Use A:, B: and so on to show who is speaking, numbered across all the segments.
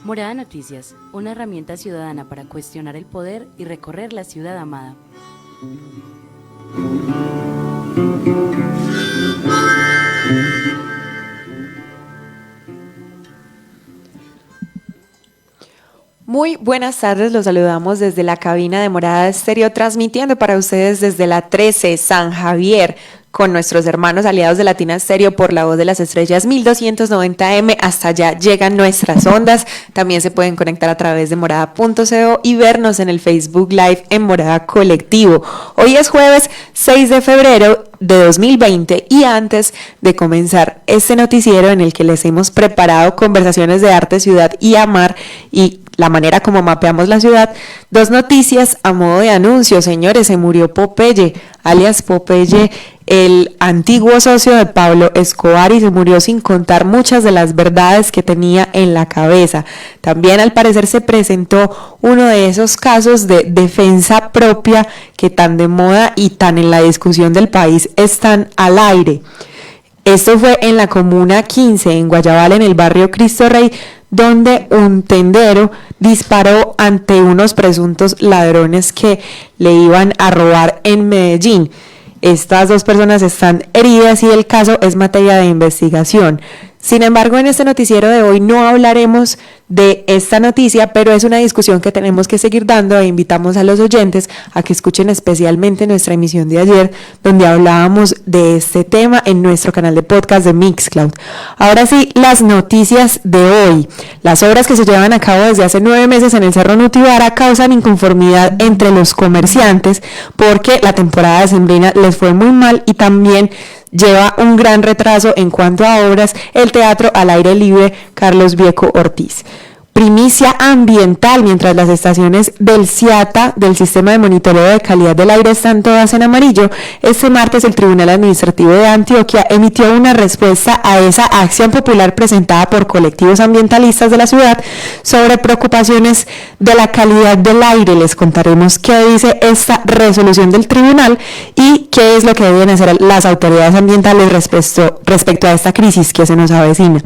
A: Morada Noticias, una herramienta ciudadana para cuestionar el poder y recorrer la ciudad amada.
B: Muy buenas tardes, los saludamos desde la cabina de Morada Estéreo, transmitiendo para ustedes desde la 13 San Javier, con nuestros hermanos aliados de Latina Estéreo por la voz de las estrellas 1290M. Hasta allá llegan nuestras ondas. También se pueden conectar a través de morada.co y vernos en el Facebook Live en Morada Colectivo. Hoy es jueves 6 de febrero de 2020 y antes de comenzar este noticiero en el que les hemos preparado conversaciones de arte, ciudad y amar y la manera como mapeamos la ciudad, dos noticias a modo de anuncio. Señores, se murió Popeye, alias Popeye, el antiguo socio de Pablo Escobar, y se murió sin contar muchas de las verdades que tenía en la cabeza. También al parecer se presentó uno de esos casos de defensa propia que tan de moda y tan en la discusión del país están al aire. Esto fue en la comuna 15, en Guayabal, en el barrio Cristo Rey, donde un tendero disparó ante unos presuntos ladrones que le iban a robar en Medellín. Estas dos personas están heridas y el caso es materia de investigación. Sin embargo, en este noticiero de hoy no hablaremos de esta noticia, pero es una discusión que tenemos que seguir dando e invitamos a los oyentes a que escuchen especialmente nuestra emisión de ayer, donde hablábamos de este tema en nuestro canal de podcast de Mixcloud. Ahora sí, las noticias de hoy. Las obras que se llevan a cabo desde hace 9 meses en el Cerro Nutibara causan inconformidad entre los comerciantes porque la temporada decembrina les fue muy mal y también lleva un gran retraso en cuanto a obras el Teatro al Aire Libre Carlos Vieco Ortiz. Primicia ambiental, mientras las estaciones del CIATA, del Sistema de Monitoreo de Calidad del Aire, están todas en amarillo. Este martes el Tribunal Administrativo de Antioquia emitió una respuesta a esa acción popular presentada por colectivos ambientalistas de la ciudad sobre preocupaciones de la calidad del aire. Les contaremos qué dice esta resolución del tribunal y qué es lo que deben hacer las autoridades ambientales respecto a esta crisis que se nos avecina.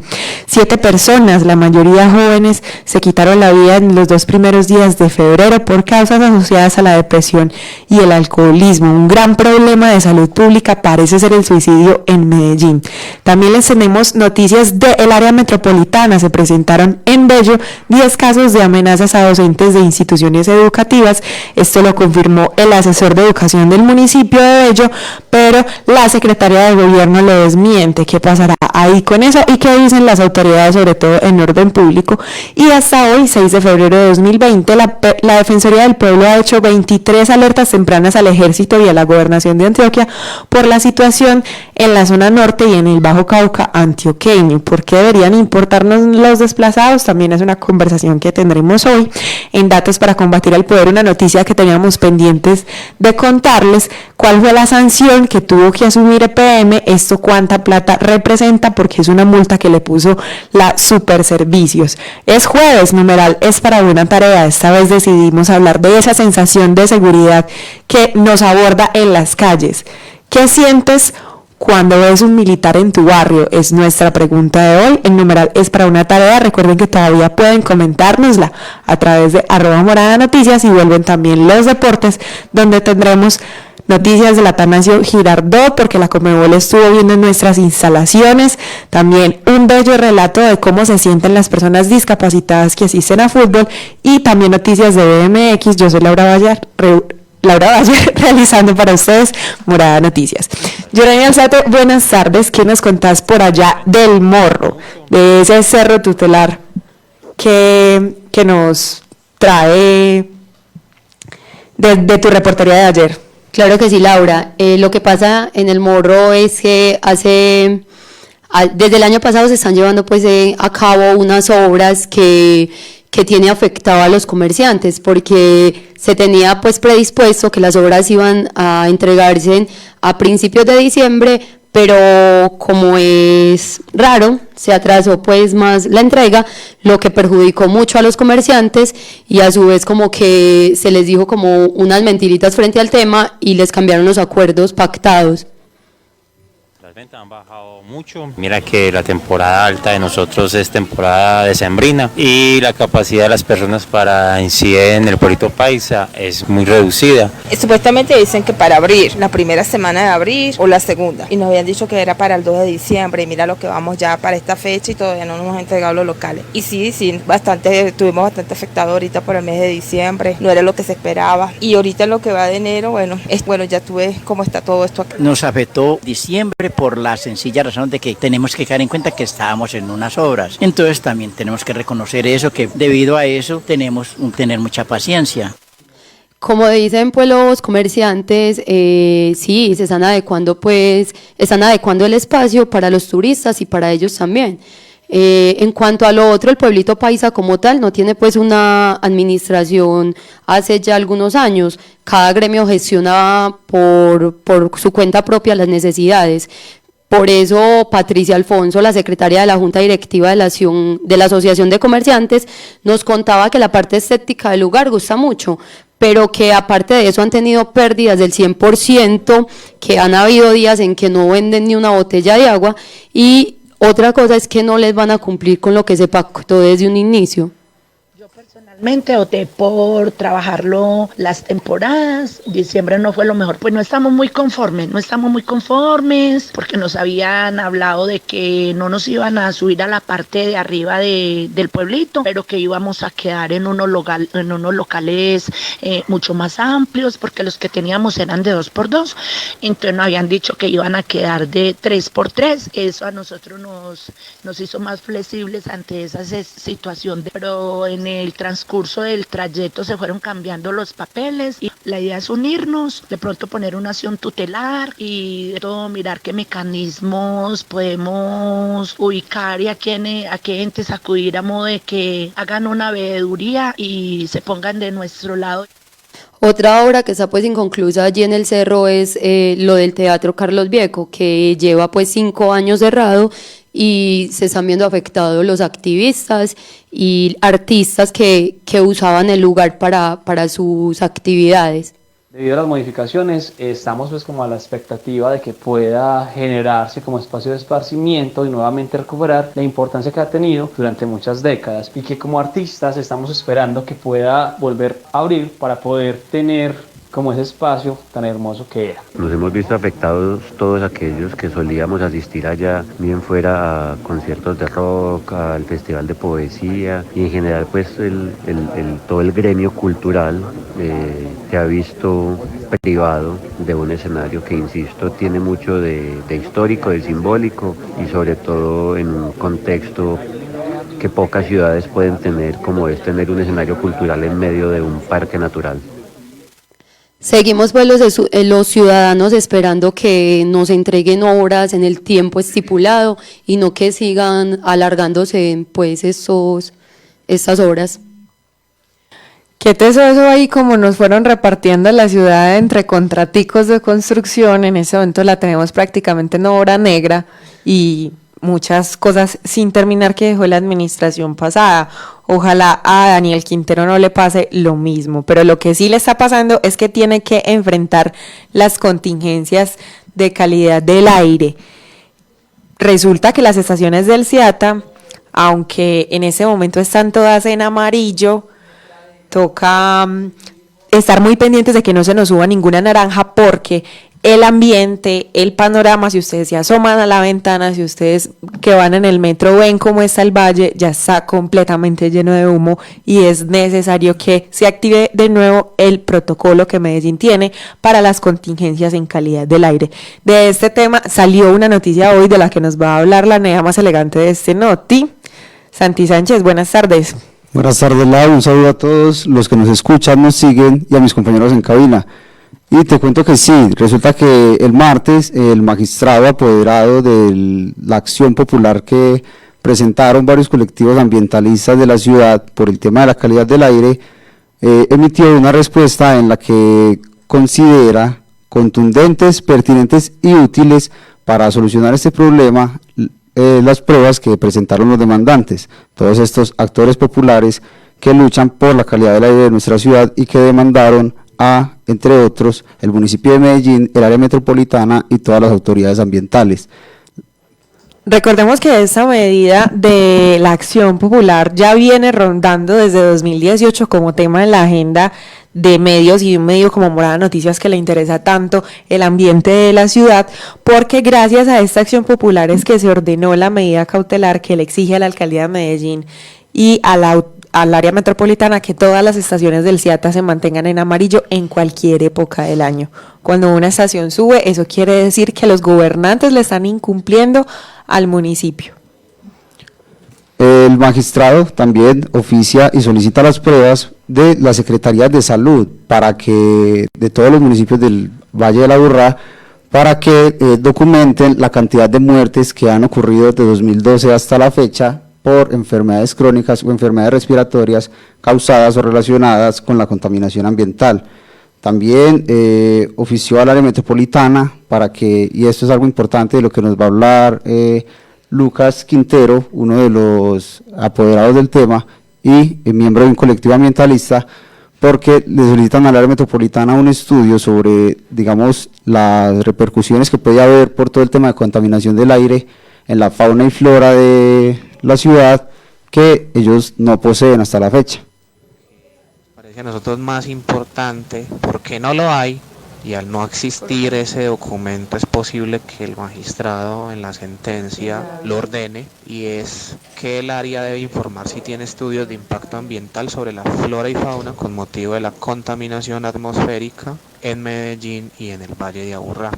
B: 7 personas, la mayoría jóvenes, se quitaron la vida en los 2 primeros días de febrero por causas asociadas a la depresión y el alcoholismo. Un gran problema de salud pública parece ser el suicidio en Medellín. También les tenemos noticias del área metropolitana. Se presentaron en Bello 10 casos de amenazas a docentes de instituciones educativas. Esto lo confirmó el asesor de educación del municipio de Bello, pero la secretaria de gobierno lo desmiente. ¿Qué pasará ahí con eso y qué dicen las autoridades, sobre todo en orden público? Y hasta hoy, 6 de febrero de 2020, la Defensoría del Pueblo ha hecho 23 alertas tempranas al Ejército y a la Gobernación de Antioquia por la situación en la zona norte y en el Bajo Cauca antioqueño. ¿Por qué deberían importarnos los desplazados? También es una conversación que tendremos hoy. En Datos para Combatir el Poder, una noticia que teníamos pendientes de contarles: cuál fue la sanción que tuvo que asumir EPM, esto cuánta plata representa, porque es una multa que le puso la Superservicios. Es jueves, numeral, es para una tarea. Esta vez decidimos hablar de esa sensación de seguridad que nos aborda en las calles. ¿Qué sientes cuando ves un militar en tu barrio? Es nuestra pregunta de hoy. El numeral es para una tarea. Recuerden que todavía pueden comentárnosla a través de @moradanoticias y vuelven también los deportes, donde tendremos noticias del Atanasio Girardot, porque la Conmebol estuvo viendo en nuestras instalaciones. También un bello relato de cómo se sienten las personas discapacitadas que asisten a fútbol. Y también noticias de BMX. Yo soy Laura Valle, realizando para ustedes Morada Noticias. Yorani Alzate, buenas tardes. ¿Qué nos contás por allá del Morro, de ese cerro tutelar que nos trae de tu reportería de ayer?
C: Claro que sí, Laura. Lo que pasa en el Morro es que desde el año pasado se están llevando a cabo unas obras que tiene afectado a los comerciantes, porque se tenía predispuesto que las obras iban a entregarse a principios de diciembre, pero como es raro, se atrasó más la entrega, lo que perjudicó mucho a los comerciantes, y a su vez como que se les dijo como unas mentiritas frente al tema y les cambiaron los acuerdos pactados.
D: ventas han bajado mucho. Mira que la temporada alta de nosotros es temporada decembrina y la capacidad de las personas para incidir en el pueblito paisa es muy reducida.
E: Supuestamente dicen que para abrir, la primera semana de abril o la segunda, y nos habían dicho que era para el 2 de diciembre, y mira lo que vamos ya para esta fecha y todavía no nos han entregado los locales. Y sí, estuvimos bastante afectados ahorita por el mes de diciembre, no era lo que se esperaba, y ahorita lo que va de enero, ya tú ves cómo está todo esto acá.
F: Nos afectó diciembre por la sencilla razón de que tenemos que caer en cuenta que estábamos en unas obras. Entonces también tenemos que reconocer eso, que debido a eso tenemos que tener mucha paciencia.
C: Como dicen pues los comerciantes, sí, se están adecuando el espacio para los turistas y para ellos también. En cuanto a lo otro, el pueblito paisa como tal no tiene pues una administración hace ya algunos años. Cada gremio gestiona por su cuenta propia las necesidades. Por eso Patricia Alfonso, la secretaria de la Junta Directiva de la Asociación de Comerciantes, nos contaba que la parte estética del lugar gusta mucho, pero que aparte de eso han tenido pérdidas del 100%, que han habido días en que no venden ni una botella de agua, y otra cosa es que no les van a cumplir con lo que se pactó desde un inicio.
G: Personalmente opté por trabajarlo las temporadas. Diciembre no fue lo mejor, pues no estamos muy conformes porque nos habían hablado de que no nos iban a subir a la parte de arriba del pueblito, pero que íbamos a quedar en unos locales mucho más amplios, porque los que teníamos eran de 2x2, entonces nos habían dicho que iban a quedar de 3x3. Eso a nosotros nos hizo más flexibles ante esa situación, pero en el transcurso del trayecto se fueron cambiando los papeles y la idea es unirnos, de pronto poner una acción tutelar y de todo mirar qué mecanismos podemos ubicar y a qué entes acudir a modo de que hagan una veeduría y se pongan de nuestro lado.
C: Otra obra que está pues inconclusa allí en el cerro es lo del Teatro Carlos Vieco, que lleva pues 5 años cerrado y se están viendo afectados los activistas y artistas que usaban el lugar para sus actividades.
H: Debido a las modificaciones, estamos pues como a la expectativa de que pueda generarse como espacio de esparcimiento y nuevamente recuperar la importancia que ha tenido durante muchas décadas, y que como artistas estamos esperando que pueda volver a abrir para poder tener como ese espacio tan hermoso que era.
I: Nos hemos visto afectados todos aquellos que solíamos asistir allá, bien fuera a conciertos de rock, al festival de poesía, y en general pues todo el gremio cultural se ha visto privado de un escenario que, insisto, tiene mucho de histórico, de simbólico, y sobre todo en un contexto que pocas ciudades pueden tener, como es tener un escenario cultural en medio de un parque natural.
C: Seguimos pues los ciudadanos esperando que nos entreguen obras en el tiempo estipulado y no que sigan alargándose pues estas obras.
B: Qué tesoso ahí como nos fueron repartiendo la ciudad entre contraticos de construcción. En ese momento la tenemos prácticamente en obra negra y muchas cosas sin terminar que dejó la administración pasada. Ojalá a Daniel Quintero no le pase lo mismo, pero lo que sí le está pasando es que tiene que enfrentar las contingencias de calidad del aire. Resulta que las estaciones del CIATA, aunque en ese momento están todas en amarillo, toca estar muy pendientes de que no se nos suba ninguna naranja, porque el ambiente, el panorama, si ustedes se asoman a la ventana, si ustedes que van en el metro ven cómo está el valle, ya está completamente lleno de humo, y es necesario que se active de nuevo el protocolo que Medellín tiene para las contingencias en calidad del aire. De este tema salió una noticia hoy de la que nos va a hablar la nea más elegante de este noti, Santi Sánchez. Buenas tardes.
J: Buenas tardes, Lau, un saludo a todos los que nos escuchan, nos siguen, y a mis compañeros en cabina. Y te cuento que sí, resulta que el martes el magistrado apoderado de la acción popular que presentaron varios colectivos ambientalistas de la ciudad por el tema de la calidad del aire, emitió una respuesta en la que considera contundentes, pertinentes y útiles para solucionar este problema las pruebas que presentaron los demandantes, todos estos actores populares que luchan por la calidad del aire de nuestra ciudad y que demandaron a, entre otros, el municipio de Medellín, el área metropolitana y todas las autoridades ambientales.
B: Recordemos que esta medida de la acción popular ya viene rondando desde 2018 como tema en la agenda de medios y de un medio como Morada Noticias que le interesa tanto el ambiente de la ciudad, porque gracias a esta acción popular es que se ordenó la medida cautelar que le exige a la alcaldía de Medellín y al área metropolitana que todas las estaciones del CIATA se mantengan en amarillo en cualquier época del año. Cuando una estación sube, eso quiere decir que los gobernantes le están incumpliendo al municipio.
J: El magistrado también oficia y solicita las pruebas de las secretarías de salud para que de todos los municipios del Valle de la Aburrá para que documenten la cantidad de muertes que han ocurrido desde 2012 hasta la fecha por enfermedades crónicas o enfermedades respiratorias causadas o relacionadas con la contaminación ambiental. También ofició al área metropolitana para que, y esto es algo importante de lo que nos va a hablar Lucas Quintero, uno de los apoderados del tema y miembro de un colectivo ambientalista, porque le solicitan al área metropolitana un estudio sobre, digamos, las repercusiones que puede haber por todo el tema de contaminación del aire en la fauna y flora de la ciudad que ellos no poseen hasta la fecha.
K: Parece a nosotros más importante porque no lo hay, y al no existir ese documento es posible que el magistrado en la sentencia lo ordene, y es que el área debe informar si tiene estudios de impacto ambiental sobre la flora y fauna con motivo de la contaminación atmosférica en Medellín y en el Valle de Aburrá.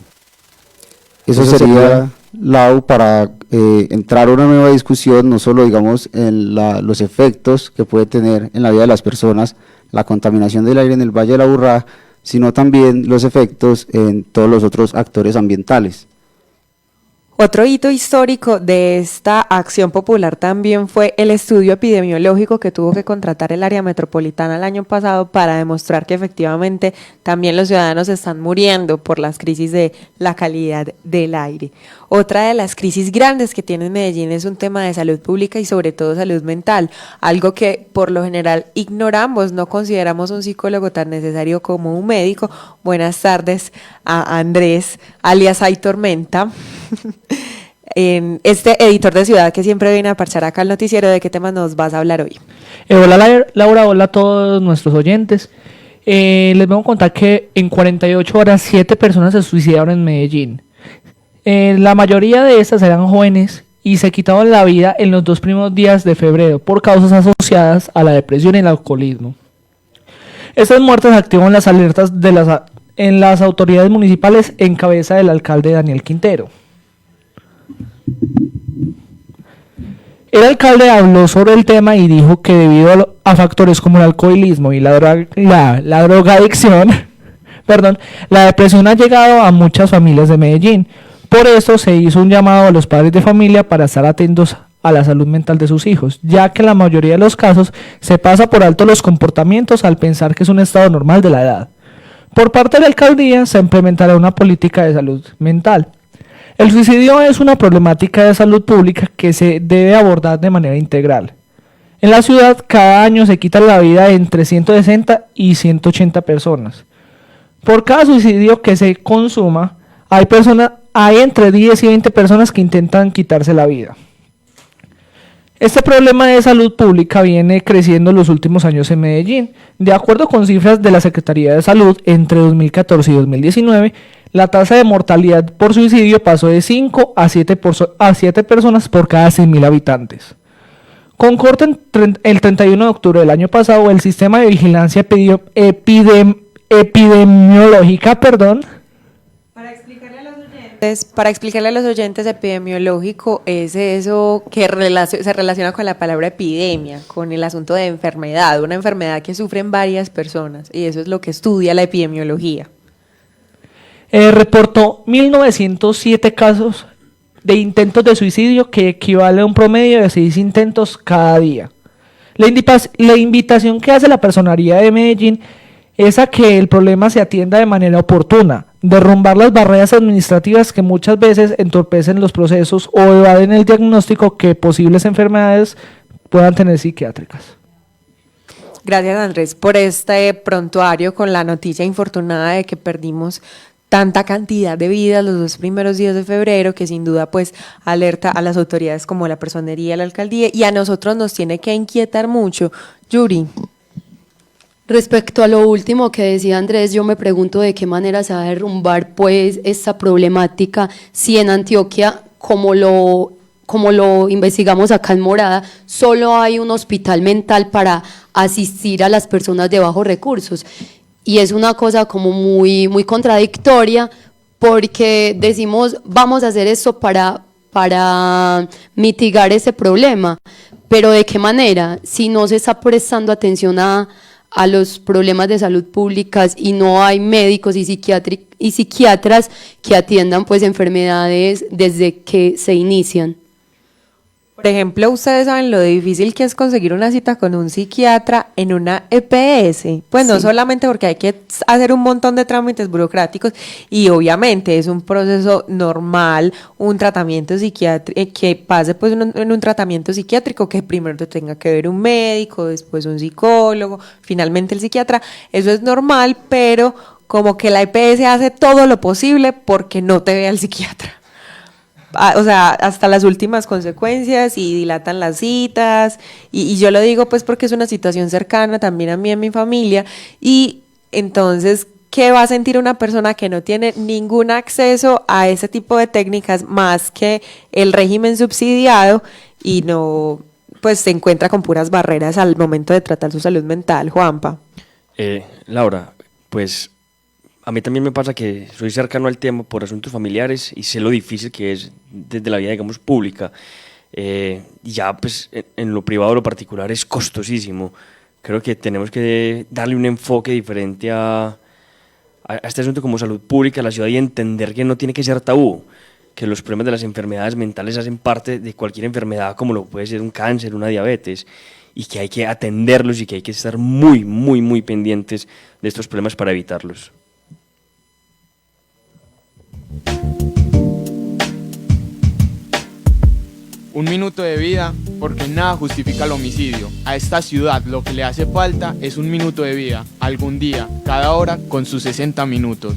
J: Eso sería, Lau, para entrar a una nueva discusión, no solo, digamos, en los efectos que puede tener en la vida de las personas la contaminación del aire en el Valle de la Aburrá, sino también los efectos en todos los otros actores ambientales.
B: Otro hito histórico de esta acción popular también fue el estudio epidemiológico que tuvo que contratar el área metropolitana el año pasado para demostrar que efectivamente también los ciudadanos están muriendo por las crisis de la calidad del aire. Otra de las crisis grandes que tiene Medellín es un tema de salud pública y sobre todo salud mental, algo que por lo general ignoramos, no consideramos un psicólogo tan necesario como un médico. Buenas tardes a Andrés, alias Ay Tormenta. Este editor de Ciudad que siempre viene a parchar acá al noticiero. ¿De qué tema nos vas a hablar hoy?
L: Hola Laura, hola a todos nuestros oyentes. Les vengo a contar que en 48 horas 7 personas se suicidaron en Medellín. La mayoría de estas eran jóvenes y se quitaron la vida en los 2 primeros días de febrero por causas asociadas a la depresión y el alcoholismo. Estas muertes activan las alertas en las autoridades municipales en cabeza del alcalde Daniel Quintero. El alcalde habló sobre el tema y dijo que debido a factores como el alcoholismo y la drogadicción, la depresión ha llegado a muchas familias de Medellín. Por eso se hizo un llamado a los padres de familia para estar atentos a la salud mental de sus hijos, ya que en la mayoría de los casos se pasa por alto los comportamientos al pensar que es un estado normal de la edad. Por parte de la alcaldía se implementará una política de salud mental. El suicidio es una problemática de salud pública que se debe abordar de manera integral. En la ciudad, cada año se quita la vida de entre 160 y 180 personas. Por cada suicidio que se consuma, hay entre 10 y 20 personas que intentan quitarse la vida. Este problema de salud pública viene creciendo en los últimos años en Medellín. De acuerdo con cifras de la Secretaría de Salud, entre 2014 y 2019, la tasa de mortalidad por suicidio pasó de 5 a 7 personas por cada 100.000 habitantes. Con corte el 31 de octubre del año pasado, el sistema de vigilancia epidemiológica,
B: Para explicarle a los oyentes, epidemiológico es eso que se relaciona con la palabra epidemia, con el asunto de enfermedad, una enfermedad que sufren varias personas, y eso es lo que estudia la epidemiología.
L: Reportó 1.907 casos de intentos de suicidio, que equivale a un promedio de 6 intentos cada día. La invitación que hace la Personería de Medellín es a que el problema se atienda de manera oportuna, derrumbar las barreras administrativas que muchas veces entorpecen los procesos o evaden el diagnóstico que posibles enfermedades puedan tener psiquiátricas.
B: Gracias, Andrés, por este prontuario con la noticia infortunada de que perdimos tanta cantidad de vidas los 2 primeros días de febrero, que sin duda pues alerta a las autoridades como la personería, la alcaldía, y a nosotros nos tiene que inquietar mucho. Yuri.
C: Respecto a lo último que decía Andrés, yo me pregunto de qué manera se va a derrumbar pues esta problemática si en Antioquia, como lo investigamos acá en Morada, solo hay un hospital mental para asistir a las personas de bajos recursos. Y es una cosa como muy, muy contradictoria, porque decimos vamos a hacer esto para mitigar ese problema, pero ¿de qué manera? Si no se está prestando atención a los problemas de salud públicas y no hay médicos y psiquiatras que atiendan pues enfermedades desde que se inician.
B: Por ejemplo, ustedes saben lo difícil que es conseguir una cita con un psiquiatra en una EPS. Pues no solamente porque hay que hacer un montón de trámites burocráticos y obviamente es un proceso normal, un tratamiento psiquiátrico, que pase pues en un tratamiento psiquiátrico, que primero te tenga que ver un médico, después un psicólogo, finalmente el psiquiatra. Eso es normal, pero como que la EPS hace todo lo posible porque no te vea el psiquiatra. O sea, hasta las últimas consecuencias y dilatan las citas y yo lo digo pues porque es una situación cercana también a mí, en mi familia, y entonces, ¿qué va a sentir una persona que no tiene ningún acceso a ese tipo de técnicas más que el régimen subsidiado y no, pues se encuentra con puras barreras al momento de tratar su salud mental? Juanpa.
M: Laura, pues a mí también me pasa que soy cercano al tema por asuntos familiares y sé lo difícil que es desde la vida, digamos, pública. Ya, pues, en lo privado, lo particular es costosísimo. Creo que tenemos que darle un enfoque diferente a este asunto como salud pública, a la ciudad, y entender que no tiene que ser tabú, que los problemas de las enfermedades mentales hacen parte de cualquier enfermedad, como lo puede ser un cáncer, una diabetes, y que hay que atenderlos y que hay que estar muy, muy, muy pendientes de estos problemas para evitarlos.
N: Un minuto de vida, porque nada justifica el homicidio. A esta ciudad lo que le hace falta es un minuto de vida, algún día, cada hora, con sus 60 minutos.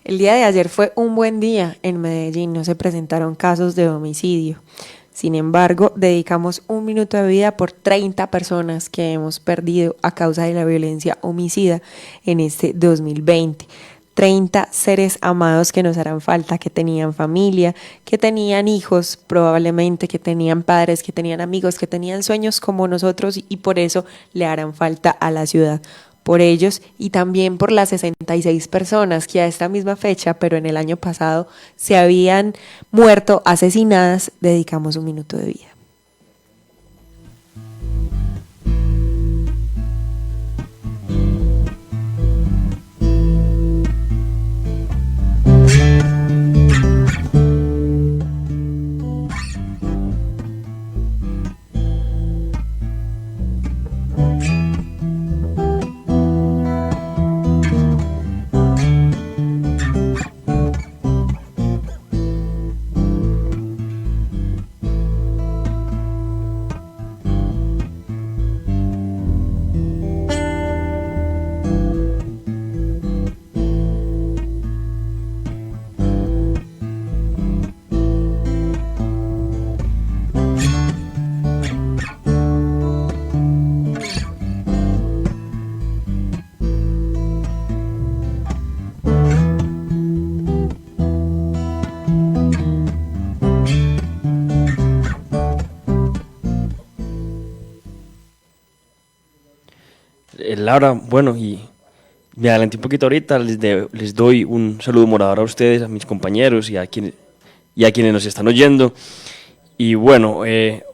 B: El día de ayer fue un buen día en Medellín, no se presentaron casos de homicidio. Sin embargo, dedicamos un minuto de vida por 30 personas que hemos perdido a causa de la violencia homicida en este 2020. 30 seres amados que nos harán falta, que tenían familia, que tenían hijos probablemente, que tenían padres, que tenían amigos, que tenían sueños como nosotros y por eso le harán falta a la ciudad. Por ellos y también por las 66 personas que a esta misma fecha, pero en el año pasado, se habían muerto asesinadas, dedicamos un minuto de vida.
M: Laura, bueno, y me adelanté un poquito ahorita, les doy un saludo morador a ustedes, a mis compañeros y a quienes nos están oyendo. Y bueno,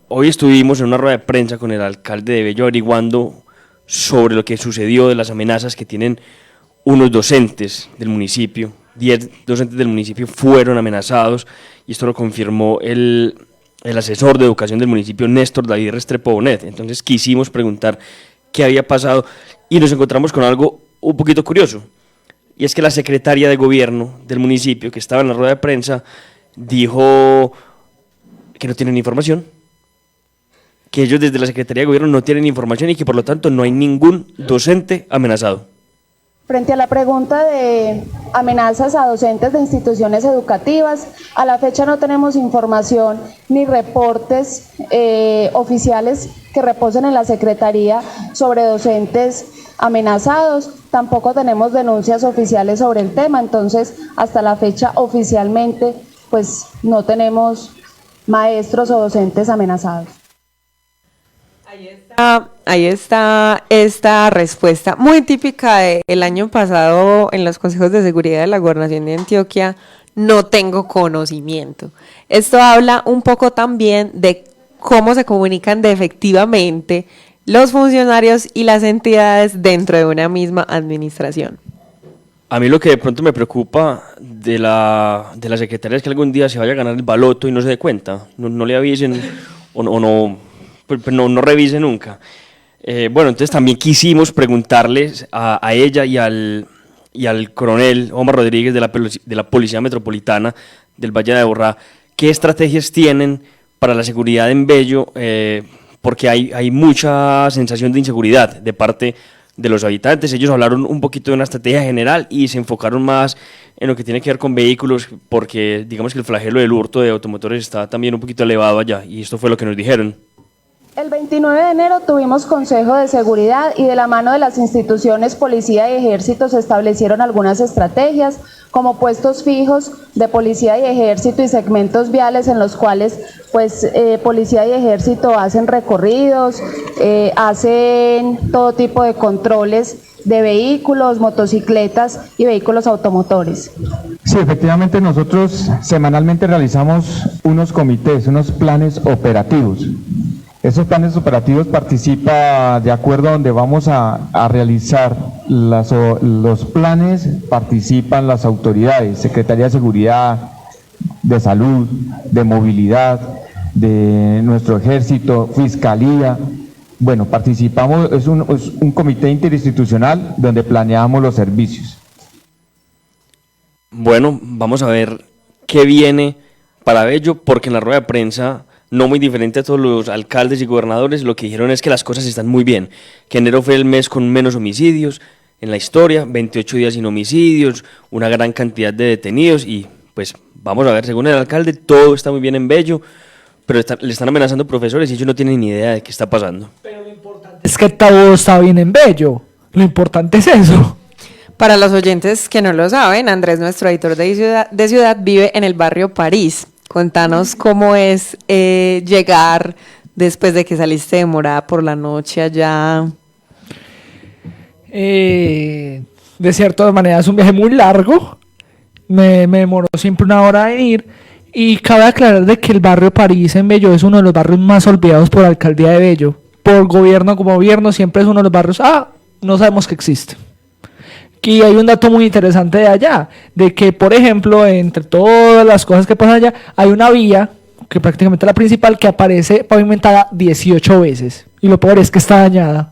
M: hoy estuvimos en una rueda de prensa con el alcalde de Bello averiguando sobre lo que sucedió, de las amenazas que tienen unos docentes del municipio. 10 docentes del municipio fueron amenazados y esto lo confirmó el asesor de educación del municipio, Néstor David Restrepo Bonet. Entonces quisimos preguntar qué había pasado y nos encontramos con algo un poquito curioso, y es que la secretaria de gobierno del municipio, que estaba en la rueda de prensa, dijo que no tienen información, que ellos desde la Secretaría de Gobierno no tienen información y que por lo tanto no hay ningún docente amenazado.
O: Frente a la pregunta de amenazas a docentes de instituciones educativas, a la fecha no tenemos información ni reportes oficiales que reposen en la Secretaría sobre docentes amenazados, tampoco tenemos denuncias oficiales sobre el tema, entonces hasta la fecha oficialmente pues no tenemos maestros o docentes amenazados.
B: Ahí está esta respuesta muy típica del año pasado en los consejos de seguridad de la Gobernación de Antioquia: no tengo conocimiento. Esto habla un poco también de cómo se comunican de efectivamente los funcionarios y las entidades dentro de una misma administración.
M: A mí lo que de pronto me preocupa de la Secretaría es que algún día se vaya a ganar el baloto y no se dé cuenta, no le avisen o no revise nunca. Bueno, entonces también quisimos preguntarles a ella y al coronel Omar Rodríguez de la Policía Metropolitana del Valle de Aburrá qué estrategias tienen para la seguridad en Bello, porque hay mucha sensación de inseguridad de parte de los habitantes. Ellos hablaron un poquito de una estrategia general y se enfocaron más en lo que tiene que ver con vehículos, porque digamos que el flagelo del hurto de automotores está también un poquito elevado allá, y esto fue lo que nos dijeron.
O: El 29 de enero tuvimos Consejo de Seguridad y de la mano de las instituciones Policía y Ejército se establecieron algunas estrategias como puestos fijos de Policía y Ejército y segmentos viales en los cuales pues Policía y Ejército hacen recorridos, hacen todo tipo de controles de vehículos, motocicletas y vehículos automotores.
P: Sí, efectivamente nosotros semanalmente realizamos unos comités, unos planes operativos. Esos planes operativos participa de acuerdo a donde vamos a realizar los planes, participan las autoridades, Secretaría de Seguridad, de Salud, de Movilidad, de nuestro Ejército, Fiscalía. Bueno, participamos, es un comité interinstitucional donde planeamos los servicios.
M: Bueno, vamos a ver qué viene para Bello, porque en la rueda de prensa, no muy diferente a todos los alcaldes y gobernadores, lo que dijeron es que las cosas están muy bien, que enero fue el mes con menos homicidios en la historia, 28 días sin homicidios, una gran cantidad de detenidos y pues vamos a ver, según el alcalde, todo está muy bien en Bello, pero le están amenazando profesores y ellos no tienen ni idea de qué está pasando.
L: Es que todo está bien en Bello, lo importante es eso.
B: Para los oyentes que no lo saben, Andrés, nuestro editor de ciudad, vive en el barrio París. Contanos cómo es llegar después de que saliste de Morada por la noche allá.
L: De cierta manera es un viaje muy largo, me demoró siempre 1 hora en ir, y cabe aclarar de que el barrio París en Bello es uno de los barrios más olvidados por la alcaldía de Bello. Por gobierno como gobierno siempre es uno de los barrios, no sabemos que existe. Y hay un dato muy interesante de allá, de que, por ejemplo, entre todas las cosas que pasan allá, hay una vía, que prácticamente es la principal, que aparece pavimentada 18 veces. Y lo peor es que está dañada.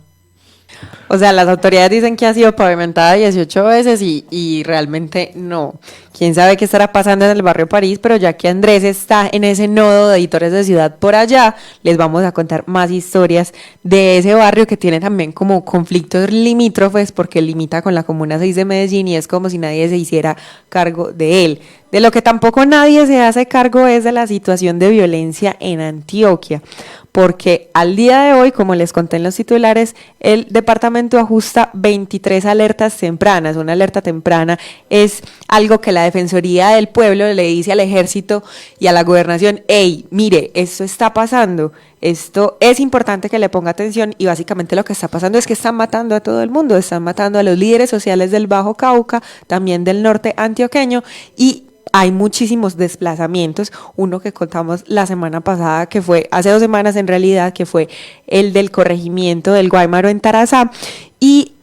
B: O sea, las autoridades dicen que ha sido pavimentada 18 veces y realmente no. Quién sabe qué estará pasando en el barrio París, pero ya que Andrés está en ese nodo de editores de ciudad por allá, les vamos a contar más historias de ese barrio que tiene también como conflictos limítrofes porque limita con la Comuna 6 de Medellín y es como si nadie se hiciera cargo de él. De lo que tampoco nadie se hace cargo es de la situación de violencia en Antioquia, porque al día de hoy, como les conté en los titulares, el departamento ajusta 23 alertas tempranas. Una alerta temprana es algo que la Defensoría del Pueblo le dice al Ejército y a la Gobernación: hey, mire, esto está pasando, esto es importante que le ponga atención, y básicamente lo que está pasando es que están matando a todo el mundo, están matando a los líderes sociales del Bajo Cauca, también del norte antioqueño, y hay muchísimos desplazamientos. Uno que contamos la semana pasada, que fue hace 2 semanas en realidad, que fue el del corregimiento del Guaymaro en Tarazá, y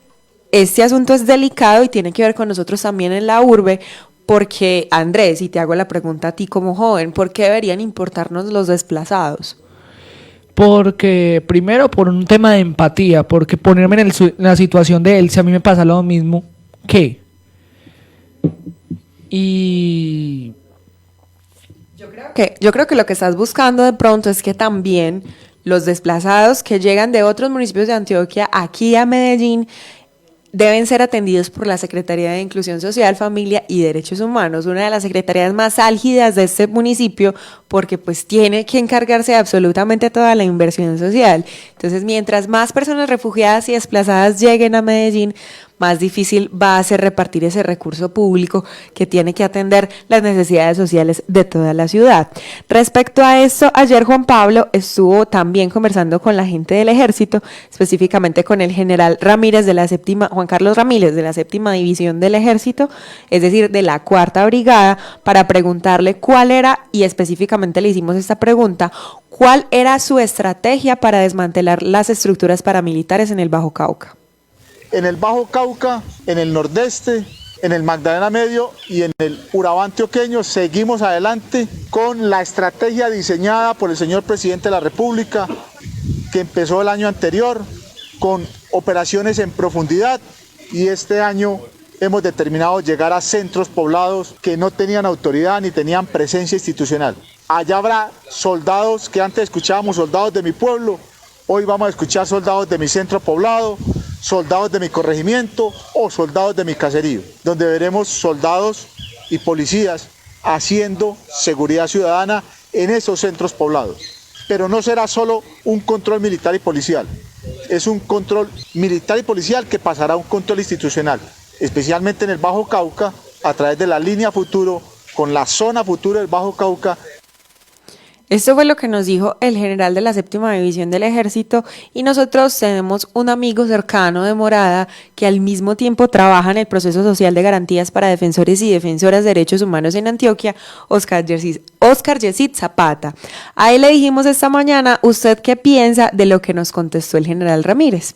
B: este asunto es delicado y tiene que ver con nosotros también en la urbe, porque Andrés, y te hago la pregunta a ti como joven, ¿por qué deberían importarnos los desplazados?
L: Porque, primero, por un tema de empatía, porque ponerme en la situación de él, si a mí me pasa lo mismo, ¿qué? Y
B: Yo creo que lo que estás buscando de pronto es que también los desplazados que llegan de otros municipios de Antioquia aquí a Medellín deben ser atendidos por la Secretaría de Inclusión Social, Familia y Derechos Humanos, una de las secretarías más álgidas de este municipio, porque pues tiene que encargarse de absolutamente toda la inversión social. Entonces, mientras más personas refugiadas y desplazadas lleguen a Medellín, más difícil va a ser repartir ese recurso público que tiene que atender las necesidades sociales de toda la ciudad. Respecto a esto, ayer Juan Pablo estuvo también conversando con la gente del Ejército, específicamente con el general Ramírez de la séptima, Juan Carlos Ramírez de la 7ª División del Ejército, es decir, de la 4ª Brigada, para preguntarle cuál era, y específicamente le hicimos esta pregunta, cuál era su estrategia para desmantelar las estructuras paramilitares en el Bajo Cauca.
Q: En el Bajo Cauca, en el Nordeste, en el Magdalena Medio y en el Urabá antioqueño seguimos adelante con la estrategia diseñada por el señor presidente de la República, que empezó el año anterior con operaciones en profundidad, y este año hemos determinado llegar a centros poblados que no tenían autoridad ni tenían presencia institucional. Allá habrá soldados que antes escuchábamos soldados de mi pueblo, hoy vamos a escuchar soldados de mi centro poblado, soldados de mi corregimiento o soldados de mi caserío, donde veremos soldados y policías haciendo seguridad ciudadana en esos centros poblados. Pero no será solo un control militar y policial, es un control militar y policial que pasará a un control institucional, especialmente en el Bajo Cauca, a través de la línea Futuro, con la zona Futuro del Bajo Cauca.
B: Esto fue lo que nos dijo el general de la 7ª División del Ejército, y nosotros tenemos un amigo cercano de Morada que al mismo tiempo trabaja en el proceso social de garantías para defensores y defensoras de derechos humanos en Antioquia, Oscar Yesid Zapata. A él le dijimos esta mañana, ¿usted qué piensa de lo que nos contestó el general Ramírez?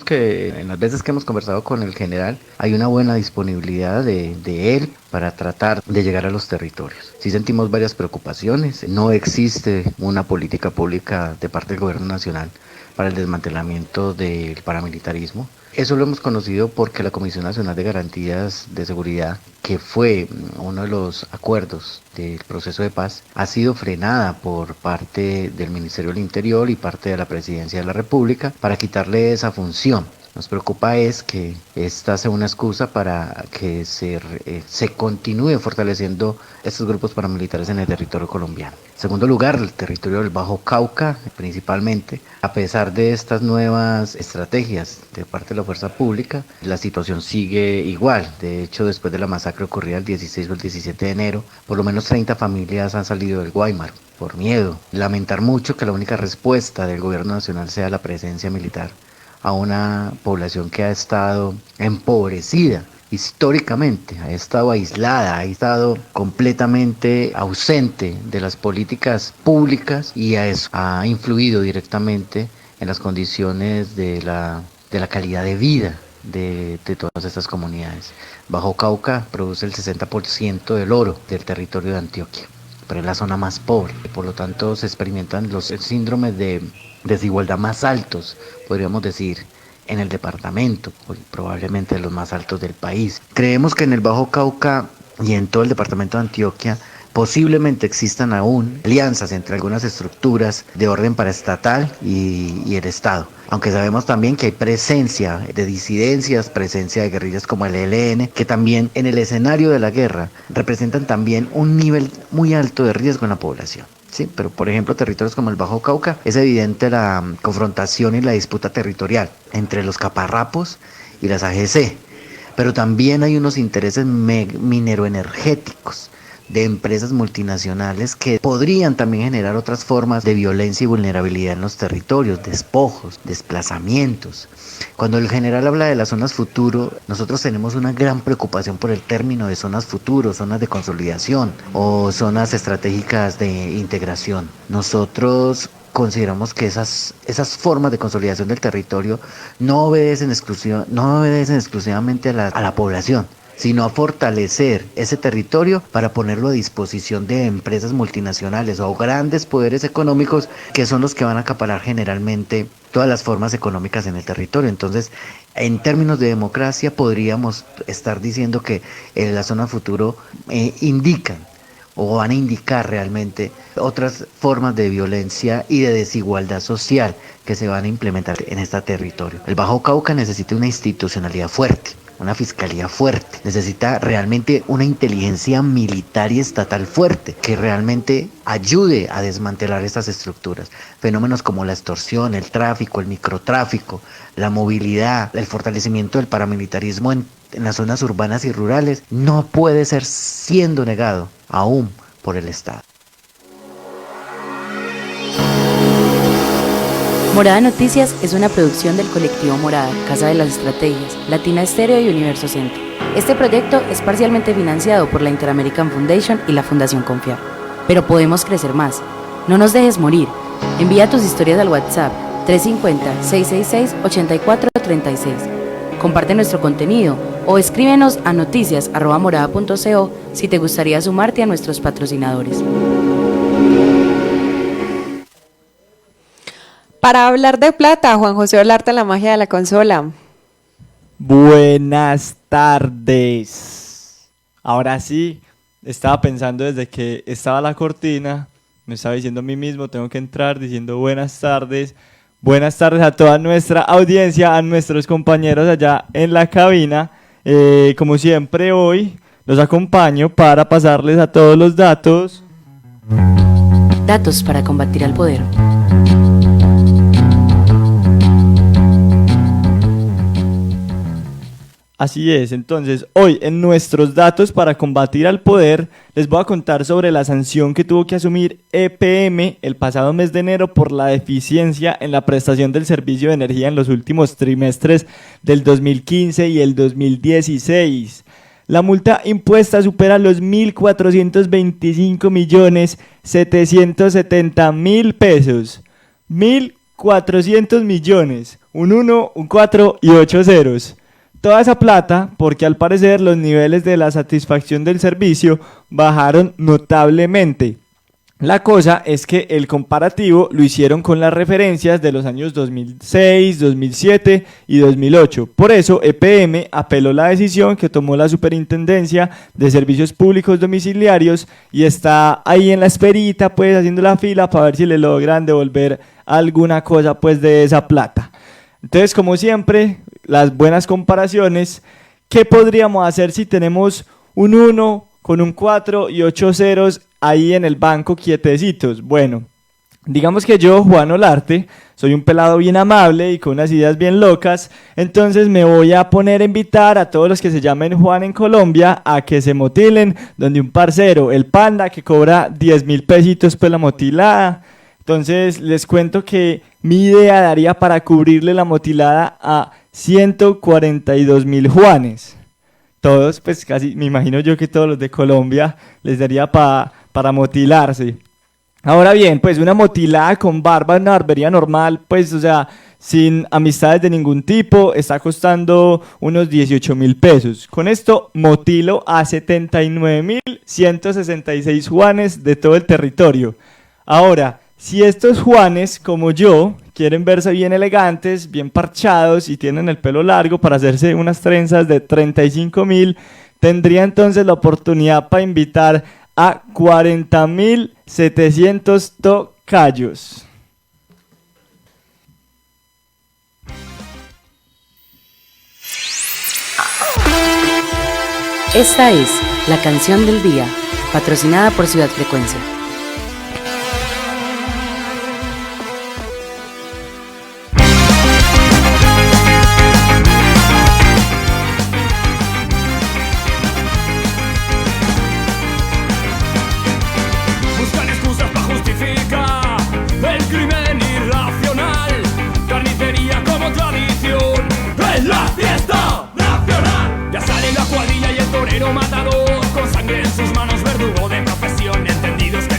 R: Que en las veces que hemos conversado con el general hay una buena disponibilidad de él para tratar de llegar a los territorios. Sí sentimos varias preocupaciones, no existe una política pública de parte del gobierno nacional para el desmantelamiento del paramilitarismo. Eso lo hemos conocido porque la Comisión Nacional de Garantías de Seguridad, que fue uno de los acuerdos del proceso de paz, ha sido frenada por parte del Ministerio del Interior y parte de la Presidencia de la República para quitarle esa función. Nos preocupa es que esta sea una excusa para que se continúe fortaleciendo estos grupos paramilitares en el territorio colombiano. En segundo lugar, el territorio del Bajo Cauca, principalmente, a pesar de estas nuevas estrategias de parte de la fuerza pública, la situación sigue igual. De hecho, después de la masacre ocurrida el 16 o el 17 de enero, por lo menos 30 familias han salido del Guaymaro por miedo. Lamentar mucho que la única respuesta del gobierno nacional sea la presencia militar a una población que ha estado empobrecida históricamente, ha estado aislada, ha estado completamente ausente de las políticas públicas, y a eso ha influido directamente en las condiciones de la calidad de vida de todas estas comunidades. Bajo Cauca produce el 60% del oro del territorio de Antioquia, pero es la zona más pobre, por lo tanto se experimentan los síndromes de desigualdad más altos, podríamos decir, en el departamento, probablemente los más altos del país. Creemos que en el Bajo Cauca y en todo el departamento de Antioquia posiblemente existan aún alianzas entre algunas estructuras de orden paraestatal y el Estado, aunque sabemos también que hay presencia de disidencias, presencia de guerrillas como el ELN, que también en el escenario de la guerra representan también un nivel muy alto de riesgo en la población. Sí, pero por ejemplo territorios como el Bajo Cauca es evidente la confrontación y la disputa territorial entre los caparrapos y las AGC, pero también hay unos intereses mineroenergéticos de empresas multinacionales que podrían también generar otras formas de violencia y vulnerabilidad en los territorios, despojos, desplazamientos. Cuando el general habla de las zonas futuro, nosotros tenemos una gran preocupación por el término de zonas futuro, zonas de consolidación o zonas estratégicas de integración. Nosotros consideramos que esas formas de consolidación del territorio no obedecen exclusivamente a la población, sino a fortalecer ese territorio para ponerlo a disposición de empresas multinacionales o grandes poderes económicos que son los que van a acaparar generalmente todas las formas económicas en el territorio. Entonces, en términos de democracia, podríamos estar diciendo que en la zona futuro indican o van a indicar realmente otras formas de violencia y de desigualdad social que se van a implementar en este territorio. El Bajo Cauca necesita una institucionalidad fuerte, una fiscalía fuerte, necesita realmente una inteligencia militar y estatal fuerte que realmente ayude a desmantelar estas estructuras. Fenómenos como la extorsión, el tráfico, el microtráfico, la movilidad, el fortalecimiento del paramilitarismo en las zonas urbanas y rurales no puede ser siendo negado aún por el Estado.
A: Morada Noticias es una producción del colectivo Morada, Casa de las Estrategias, Latina Estéreo y Universo Centro. Este proyecto es parcialmente financiado por la Interamerican Foundation y la Fundación Confiar. Pero podemos crecer más. No nos dejes morir. Envía tus historias al WhatsApp 350-666-8436. Comparte nuestro contenido o escríbenos a noticias@morada.co si te gustaría sumarte a nuestros patrocinadores.
B: Para hablar de plata, Juan José Olarte, la magia de la consola.
S: Buenas tardes. Ahora sí, estaba pensando desde que estaba la cortina, me estaba diciendo a mí mismo, tengo que entrar diciendo buenas tardes. Buenas tardes a toda nuestra audiencia, a nuestros compañeros allá en la cabina. Como siempre hoy los acompaño para pasarles a todos los datos.
A: Datos para combatir al poder.
S: Así es, entonces hoy en nuestros datos para combatir al poder les voy a contar sobre la sanción que tuvo que asumir EPM el pasado mes de enero por la deficiencia en la prestación del servicio de energía en los últimos trimestres del 2015 y el 2016. La multa impuesta supera los 1.425.770.000 pesos. 1.400 millones, un 1, un 4 y 8 ceros. Toda esa plata porque al parecer los niveles de la satisfacción del servicio bajaron notablemente. La cosa es que el comparativo lo hicieron con las referencias de los años 2006, 2007 y 2008. Por eso EPM apeló la decisión que tomó la Superintendencia de Servicios Públicos Domiciliarios y está ahí en la esperita, pues haciendo la fila para ver si le logran devolver alguna cosa pues de esa plata. Entonces, como siempre, las buenas comparaciones. ¿Qué podríamos hacer si tenemos un 1 con un 4 y 8 ceros ahí en el banco quietecitos? Bueno, digamos que yo, Juan Olarte, soy un pelado bien amable y con unas ideas bien locas, entonces me voy a poner a invitar a todos los que se llamen Juan en Colombia a que se motilen donde un parcero, el Panda, que cobra 10.000 pesitos por la motilada. Entonces les cuento que mi idea daría para cubrirle la motilada a 142.000 Juanes. Todos, pues casi, me imagino yo que todos los de Colombia les daría para motilarse. Ahora bien, pues una motilada con barba en una barbería normal, pues o sea, sin amistades de ningún tipo, está costando unos 18.000 pesos. Con esto motilo a 79.166 Juanes de todo el territorio. Ahora, si estos Juanes, como yo, quieren verse bien elegantes, bien parchados y tienen el pelo largo para hacerse unas trenzas de 35.000, tendría entonces la oportunidad para invitar a 40.700 tocayos.
A: Esta es la canción del día, patrocinada por Ciudad Frecuencia.
T: Matador, con sangre en sus manos, verdugo de profesión, entendidos que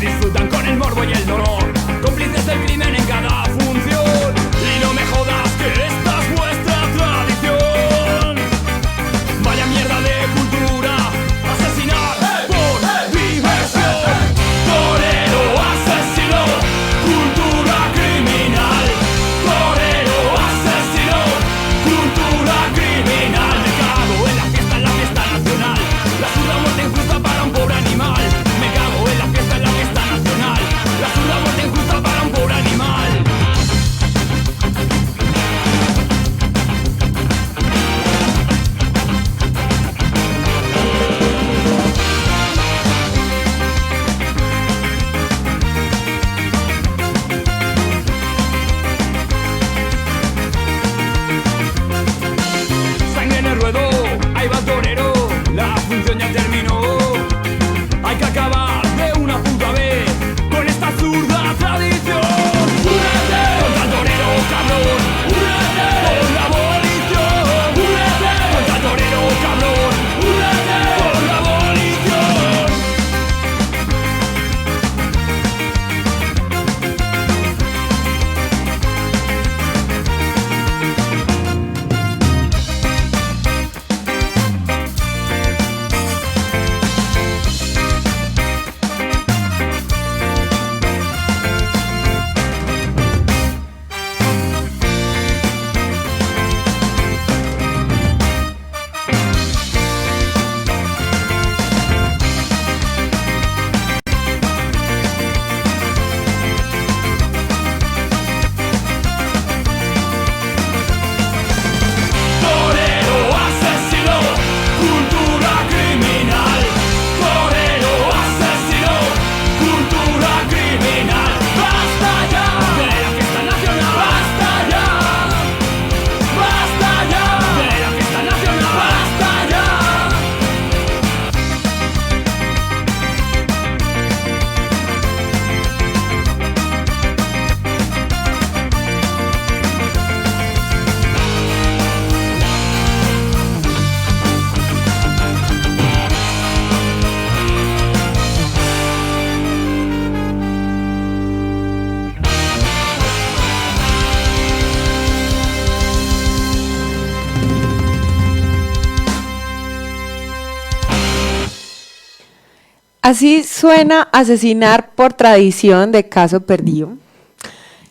B: Así suena Asesinar por Tradición de Caso Perdido.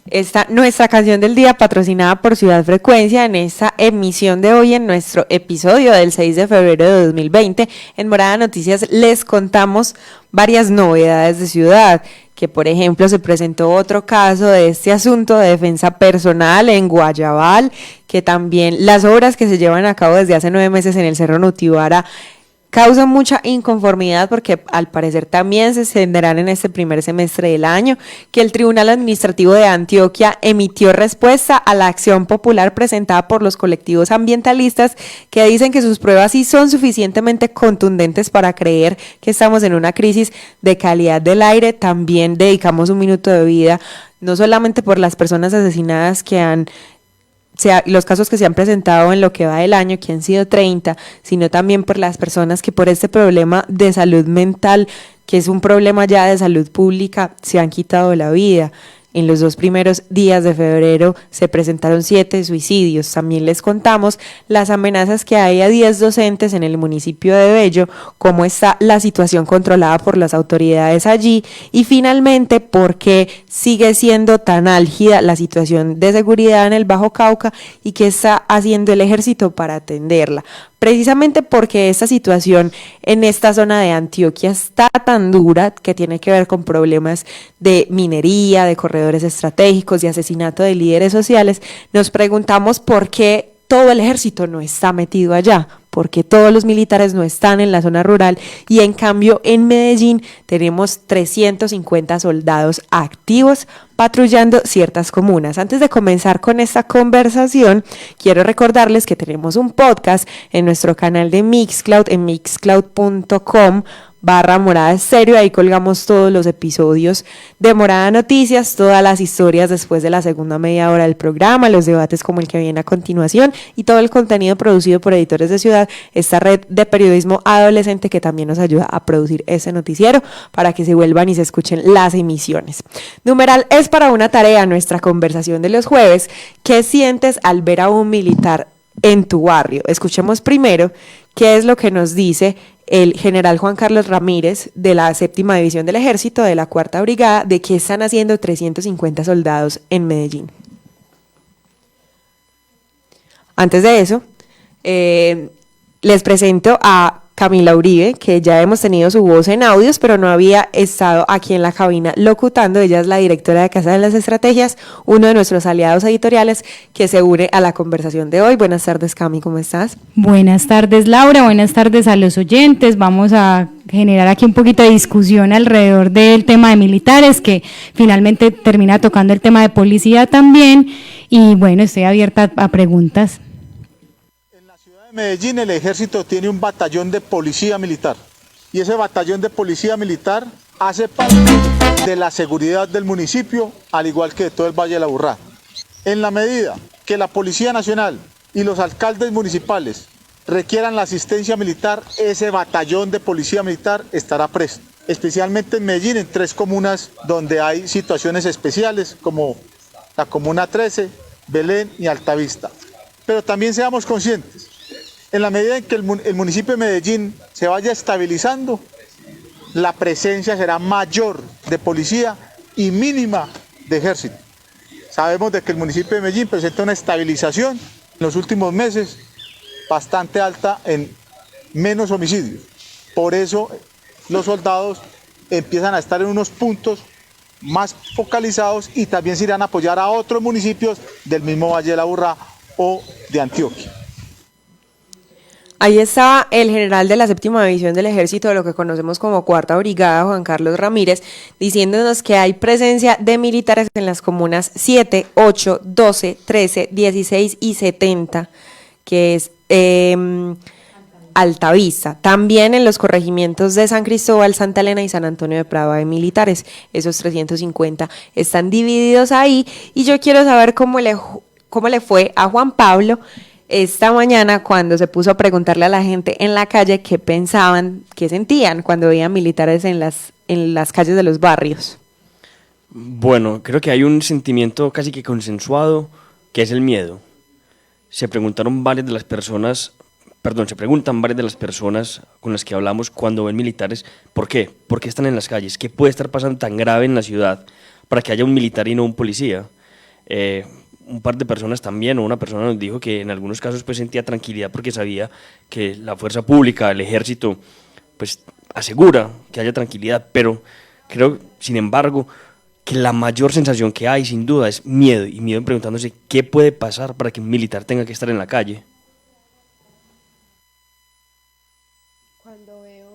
B: Esta nuestra canción del día, patrocinada por Ciudad Frecuencia, en esta emisión de hoy, en nuestro episodio del 6 de febrero de 2020. En Morada Noticias les contamos varias novedades de Ciudad, que por ejemplo se presentó otro caso de este asunto de defensa personal en Guayabal, que también las obras que se llevan a cabo desde hace 9 meses en el Cerro Nutibara causan mucha inconformidad porque al parecer también se extenderán en este primer semestre del año, que el Tribunal Administrativo de Antioquia emitió respuesta a la acción popular presentada por los colectivos ambientalistas que dicen que sus pruebas sí son suficientemente contundentes para creer que estamos en una crisis de calidad del aire. También dedicamos un minuto de vida no solamente por las personas asesinadas los casos que se han presentado en lo que va del año, que han sido 30, sino también por las personas que por este problema de salud mental, que es un problema ya de salud pública, se han quitado la vida. En los 2 primeros días de febrero se presentaron 7 suicidios. También les contamos las amenazas que hay a 10 docentes en el municipio de Bello, cómo está la situación controlada por las autoridades allí y finalmente por qué sigue siendo tan álgida la situación de seguridad en el Bajo Cauca y qué está haciendo el ejército para atenderla. Precisamente porque esta situación en esta zona de Antioquia está tan dura, que tiene que ver con problemas de minería, de corredores estratégicos, de asesinato de líderes sociales, nos preguntamos por qué todo el ejército no está metido allá, porque todos los militares no están en la zona rural y en cambio en Medellín tenemos 350 soldados activos patrullando ciertas comunas. Antes de comenzar con esta conversación, quiero recordarles que tenemos un podcast en nuestro canal de Mixcloud, en mixcloud.com/Morada Estéreo. Ahí colgamos todos los episodios de Morada Noticias, todas las historias después de la segunda media hora del programa, los debates como el que viene a continuación y todo el contenido producido por Editores de Ciudad, esta red de periodismo adolescente que también nos ayuda a producir ese noticiero para que se vuelvan y se escuchen las emisiones. Numeral es para una tarea nuestra conversación de los jueves. ¿Qué sientes al ver a un militar en tu barrio? Escuchemos primero qué es lo que nos dice el general Juan Carlos Ramírez de la 7ª División del Ejército de la 4ª Brigada, de qué están haciendo 350 soldados en Medellín. Antes de eso, les presento a Camila Uribe, que ya hemos tenido su voz en audios, pero no había estado aquí en la cabina locutando. Ella es la directora de Casa de las Estrategias, uno de nuestros aliados editoriales que se une a la conversación de hoy. Buenas tardes, Cami, ¿cómo estás?
T: Buenas tardes, Laura, buenas tardes a los oyentes. Vamos a generar aquí un poquito de discusión alrededor del tema de militares, que finalmente termina tocando el tema de policía también, y bueno, estoy abierta a preguntas.
Q: En Medellín el ejército tiene un batallón de policía militar y ese batallón de policía militar hace parte de la seguridad del municipio, al igual que de todo el Valle de la Aburrá. En la medida que la Policía Nacional y los alcaldes municipales requieran la asistencia militar, ese batallón de policía militar estará presto, especialmente en Medellín, en 3 comunas donde hay situaciones especiales como la Comuna 13, Belén y Altavista. Pero también seamos conscientes, en la medida en que el municipio de Medellín se vaya estabilizando, la presencia será mayor de policía y mínima de ejército. Sabemos de que el municipio de Medellín presenta una estabilización en los últimos meses bastante alta en menos homicidios. Por eso los soldados empiezan a estar en unos puntos más focalizados y también se irán a apoyar a otros municipios del mismo Valle de la Aburrá o de Antioquia.
B: Ahí estaba el general de la 7ª División del Ejército, de lo que conocemos como 4ª Brigada, Juan Carlos Ramírez, diciéndonos que hay presencia de militares en las comunas 7, 8, 12, 13, 16 y 70, que es Altavista. También en los corregimientos de San Cristóbal, Santa Elena y San Antonio de Prado hay militares. Esos 350 están divididos ahí y yo quiero saber cómo le fue a Juan Pablo esta mañana cuando se puso a preguntarle a la gente en la calle qué pensaban, qué sentían cuando veían militares en las calles de los barrios.
M: Bueno, creo que hay un sentimiento casi que consensuado, que es el miedo. Se preguntaron varias de las personas se preguntan varias de las personas con las que hablamos cuando ven militares, ¿por qué? ¿Por qué están en las calles? ¿Qué puede estar pasando tan grave en la ciudad para que haya un militar y no un policía? Un par de personas también, o una persona nos dijo que en algunos casos pues sentía tranquilidad porque sabía que la fuerza pública, el ejército, pues asegura que haya tranquilidad, pero creo, sin embargo, que la mayor sensación que hay, sin duda, es miedo, y miedo en preguntándose qué puede pasar para que un militar tenga que estar en la calle.
U: Cuando veo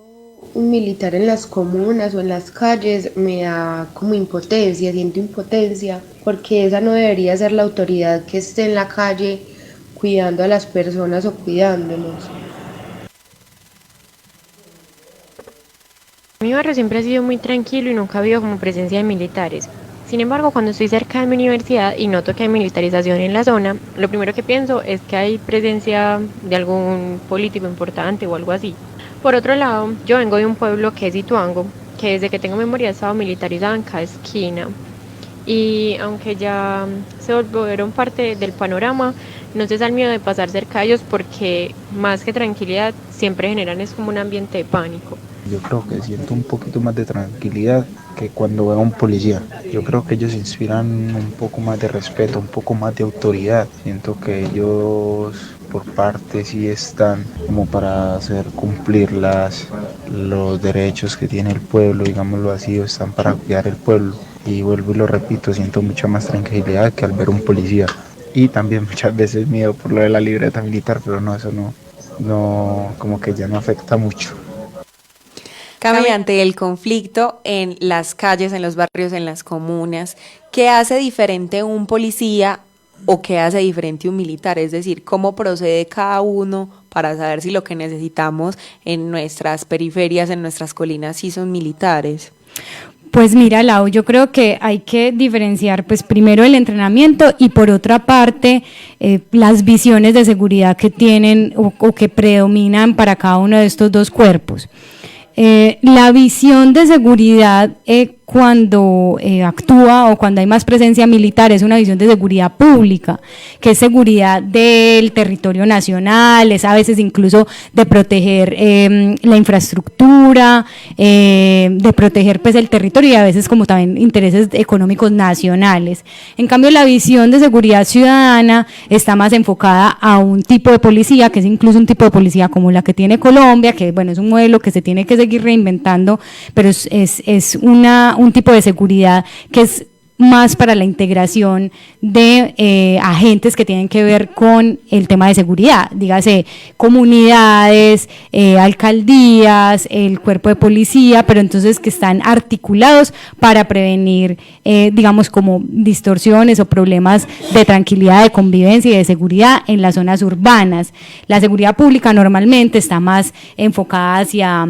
U: un militar en las comunas o en las calles me da como impotencia, siento impotencia, porque esa no debería ser la autoridad que esté en la calle cuidando a las personas o cuidándonos.
V: Mi barrio siempre ha sido muy tranquilo y nunca ha habido como presencia de militares. Sin embargo, cuando estoy cerca de mi universidad y noto que hay militarización en la zona, lo primero que pienso es que hay presencia de algún político importante o algo así. Por otro lado, yo vengo de un pueblo que es Ituango, que desde que tengo memoria ha estado militarizado en cada esquina. Y aunque ya se volvieron parte del panorama, no cesa el miedo de pasar cerca de ellos porque más que tranquilidad siempre generan es como un ambiente de pánico.
W: Yo creo que siento un poquito más de tranquilidad que cuando veo a un policía. Yo creo que ellos inspiran un poco más de respeto, un poco más de autoridad. Siento que ellos por parte sí están como para hacer cumplir los derechos que tiene el pueblo, digámoslo así, o están para cuidar el pueblo. Y vuelvo y lo repito, siento mucha más tranquilidad que al ver un policía. Y también muchas veces miedo por lo de la libreta militar, pero no, eso no como que ya no afecta mucho.
B: Cami, ante el conflicto en las calles, en los barrios, en las comunas, ¿qué hace diferente un policía o qué hace diferente un militar? Es decir, ¿cómo procede cada uno para saber si lo que necesitamos en nuestras periferias, en nuestras colinas, sí son militares?
T: Pues mira, Lau, yo creo que hay que diferenciar pues primero el entrenamiento y por otra parte las visiones de seguridad que tienen o que predominan para cada uno de estos dos cuerpos. La visión de seguridad cuando actúa o cuando hay más presencia militar es una visión de seguridad pública, que es seguridad del territorio nacional, es a veces incluso de proteger la infraestructura, de proteger pues el territorio y a veces como también intereses económicos nacionales. En cambio, la visión de seguridad ciudadana está más enfocada a un tipo de policía, que es incluso un tipo de policía como la que tiene Colombia, que bueno, es un modelo que se tiene que seguir reinventando, pero es un tipo de seguridad que es más para la integración de agentes que tienen que ver con el tema de seguridad, dígase comunidades, alcaldías, el cuerpo de policía, pero entonces que están articulados para prevenir, digamos, como distorsiones o problemas de tranquilidad, de convivencia y de seguridad en las zonas urbanas. La seguridad pública normalmente está más enfocada hacia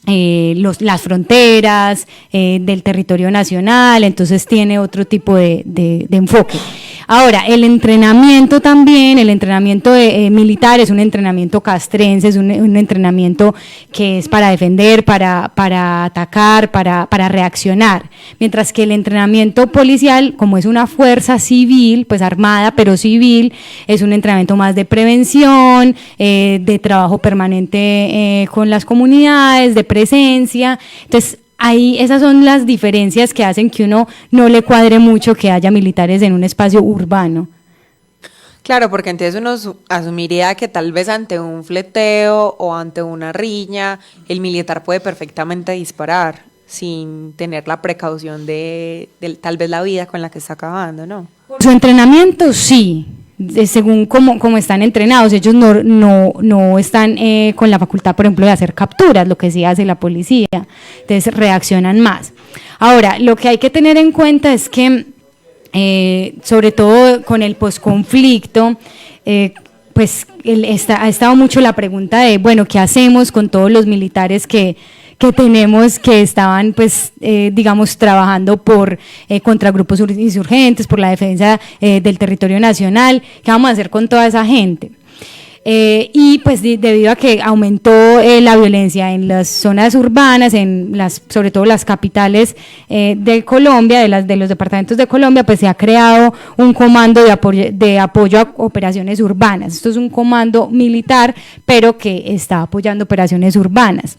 T: las fronteras del territorio nacional, entonces tiene otro tipo de enfoque. Ahora, el entrenamiento también, el entrenamiento militar es un entrenamiento castrense, es un entrenamiento que es para defender, para atacar, para reaccionar, mientras que el entrenamiento policial, como es una fuerza civil, pues armada, pero civil, es un entrenamiento más de prevención, de trabajo permanente con las comunidades, de presencia. Entonces, ahí esas son las diferencias que hacen que uno no le cuadre mucho que haya militares en un espacio urbano.
B: Claro, porque entonces uno asumiría que tal vez ante un fleteo o ante una riña, el militar puede perfectamente disparar sin tener la precaución de tal vez la vida con la que está acabando, ¿no?
T: Su entrenamiento sí, según cómo están entrenados, ellos no están con la facultad, por ejemplo, de hacer capturas, lo que sí hace la policía, entonces reaccionan más. Ahora, lo que hay que tener en cuenta es que, sobre todo con el posconflicto, pues ha estado mucho la pregunta de, bueno, ¿qué hacemos con todos los militares que tenemos que estaban pues digamos trabajando contra grupos insurgentes, por la defensa del territorio nacional? ¿Qué vamos a hacer con toda esa gente? Y pues debido a que aumentó la violencia en las zonas urbanas, sobre todo las capitales de Colombia, de los departamentos de Colombia, pues se ha creado un comando de apoyo a operaciones urbanas. Esto es un comando militar, pero que está apoyando operaciones urbanas.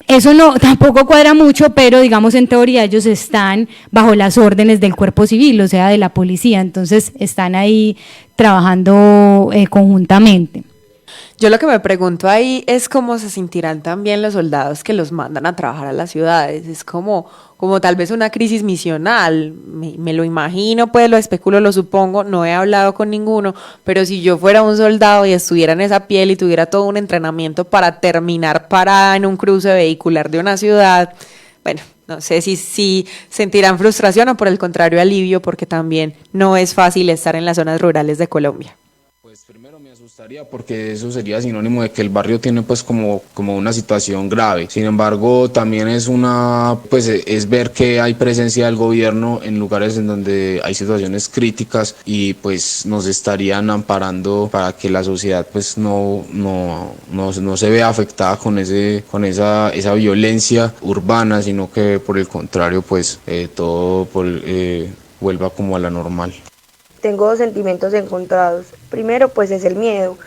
T: Eso tampoco cuadra mucho, pero digamos en teoría ellos están bajo las órdenes del cuerpo civil, o sea, de la policía, entonces están ahí trabajando conjuntamente.
B: Yo lo que me pregunto ahí es cómo se sentirán también los soldados que los mandan a trabajar a las ciudades. Es como tal vez una crisis misional, me lo imagino, pues lo especulo, lo supongo, no he hablado con ninguno, pero si yo fuera un soldado y estuviera en esa piel y tuviera todo un entrenamiento para terminar parada en un cruce vehicular de una ciudad, bueno, no sé si sentirán frustración o por el contrario alivio, porque también no es fácil estar en las zonas rurales de Colombia.
D: Porque eso sería sinónimo de que el barrio tiene pues como una situación grave. Sin embargo, también es ver que hay presencia del gobierno en lugares en donde hay situaciones críticas y pues nos estarían amparando para que la sociedad pues no se vea afectada con esa violencia urbana, sino que por el contrario pues todo vuelva como a la normal.
E: Tengo dos sentimientos encontrados. Primero, pues es el miedo,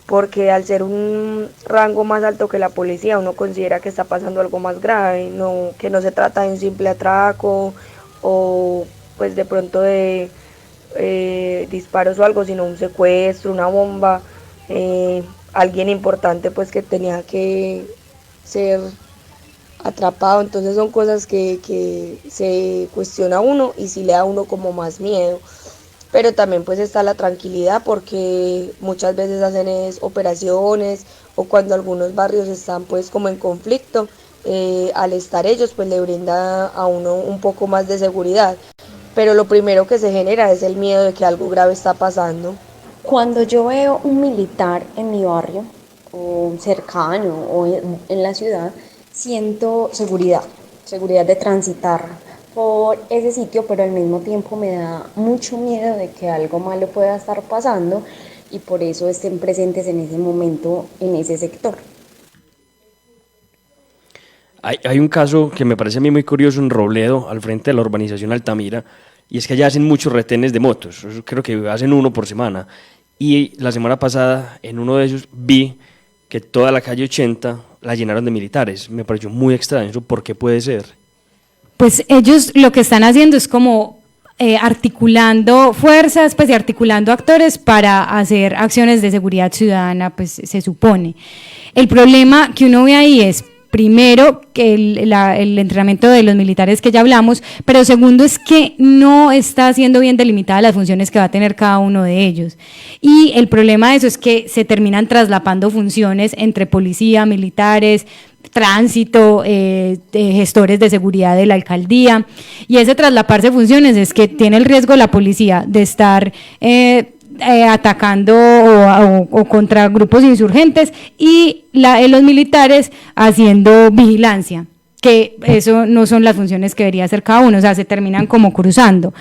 E: porque al ser un rango más alto que la policía, uno considera que está pasando algo más grave, que no se trata de un simple atraco o pues de pronto de disparos o algo, sino un secuestro, una bomba, alguien importante pues que tenía que ser atrapado. Entonces son cosas que se cuestiona uno y sí le da a uno como más miedo. Pero también pues está la tranquilidad, porque muchas veces hacen operaciones o cuando algunos barrios están pues como en conflicto, al estar ellos pues le brinda a uno un poco más de seguridad. Pero lo primero que se genera es el miedo de que algo grave está pasando.
F: Cuando yo veo un militar en mi barrio o cercano o en la ciudad, siento seguridad de transitar por ese sitio, pero al mismo tiempo me da mucho miedo de que algo malo pueda estar pasando y por eso estén presentes en ese momento en ese sector.
M: Hay un caso que me parece a mí muy curioso en Robledo, al frente de la urbanización Altamira, y es que allá hacen muchos retenes de motos. Creo que hacen uno por semana, y la semana pasada en uno de ellos vi que toda la calle 80 la llenaron de militares. Me pareció muy extraño. ¿Eso por qué puede ser?
T: Pues ellos lo que están haciendo es como articulando fuerzas, pues y articulando actores para hacer acciones de seguridad ciudadana, pues se supone. El problema que uno ve ahí es, primero, que el entrenamiento de los militares que ya hablamos, pero segundo es que no está siendo bien delimitada las funciones que va a tener cada uno de ellos. Y el problema de eso es que se terminan traslapando funciones entre policía, militares, tránsito, gestores de seguridad de la alcaldía, y ese traslaparse funciones es que tiene el riesgo la policía de estar atacando o contra grupos insurgentes y los militares haciendo vigilancia, que eso no son las funciones que debería hacer cada uno, o sea, se terminan como cruzando.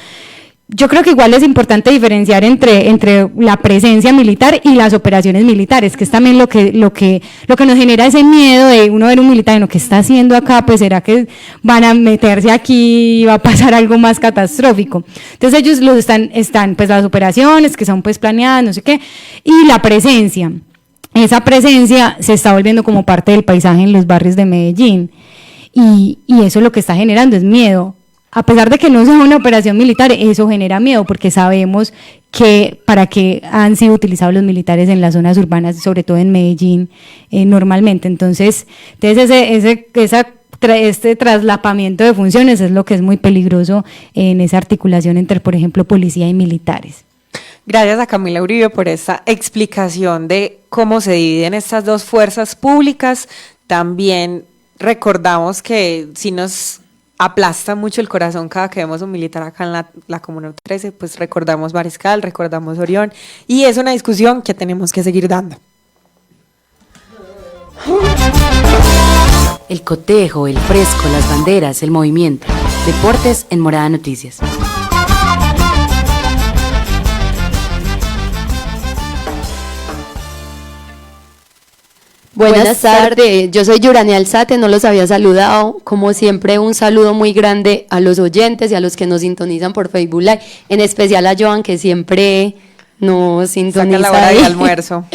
T: Yo creo que igual es importante diferenciar entre la presencia militar y las operaciones militares, que es también lo que nos genera ese miedo de uno ver un militar y lo que está haciendo acá, pues será que van a meterse aquí y va a pasar algo más catastrófico. Entonces ellos están pues las operaciones que son pues planeadas, no sé qué, y la presencia. Esa presencia se está volviendo como parte del paisaje en los barrios de Medellín, y eso lo que está generando es miedo. A pesar de que no sea una operación militar, eso genera miedo, porque sabemos que para qué han sido utilizados los militares en las zonas urbanas, sobre todo en Medellín, normalmente. Entonces este traslapamiento de funciones es lo que es muy peligroso en esa articulación entre, por ejemplo, policía y militares.
B: Gracias a Camila Uribe por esta explicación de cómo se dividen estas dos fuerzas públicas. También recordamos que si nos aplasta mucho el corazón cada que vemos un militar acá en la Comuna 13, pues recordamos Mariscal, recordamos Orión, y es una discusión que tenemos que seguir dando.
A: El cotejo, el fresco, las banderas, el movimiento. Deportes en Morada Noticias.
C: Buenas tardes, yo soy Yurani Alzate, no los había saludado. Como siempre, un saludo muy grande a los oyentes y a los que nos sintonizan por Facebook Live, en especial a Joan, que siempre nos sintoniza.
B: Saca la hora
C: ahí.
B: de almuerzo.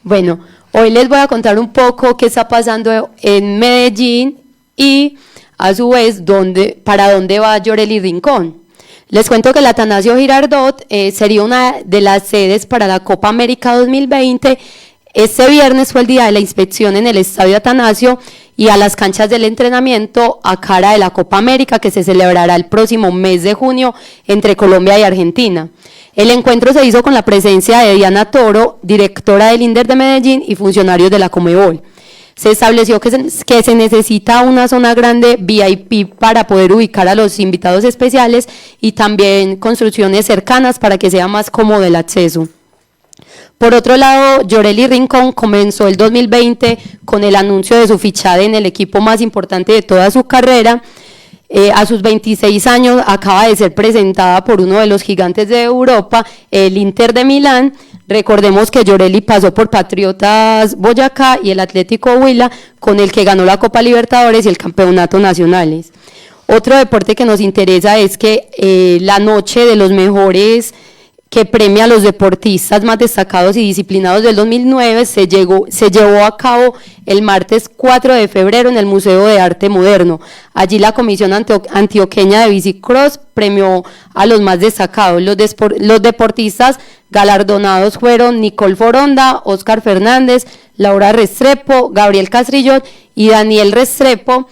C: Bueno, hoy les voy a contar un poco qué está pasando en Medellín y, a su vez, para dónde va Yorely Rincón. Les cuento que el Atanasio Girardot sería una de las sedes para la Copa América 2020. Este viernes fue el día de la inspección en el Estadio Atanasio y a las canchas del entrenamiento a cara de la Copa América, que se celebrará el próximo mes de junio entre Colombia y Argentina. El encuentro se hizo con la presencia de Diana Toro, directora del INDER de Medellín, y funcionarios de la Conmebol. Se estableció que se necesita una zona grande VIP para poder ubicar a los invitados especiales y también construcciones cercanas para que sea más cómodo el acceso. Por otro lado, Yorely Rincón comenzó el 2020 con el anuncio de su fichaje en el equipo más importante de toda su carrera. A sus 26 años acaba de ser presentada por uno de los gigantes de Europa, el Inter de Milán. Recordemos que Yorely pasó por Patriotas Boyacá y el Atlético Huila, con el que ganó la Copa Libertadores y el Campeonato Nacionales. Otro deporte que nos interesa es que la noche de los mejores, que premia a los deportistas más destacados y disciplinados del 2009, se llevó a cabo el martes 4 de febrero en el Museo de Arte Moderno. Allí la Comisión Antioqueña de Bicicross premió a los más destacados. Los deportistas galardonados fueron Nicole Foronda, Oscar Fernández, Laura Restrepo, Gabriel Castrillón y Daniel Restrepo,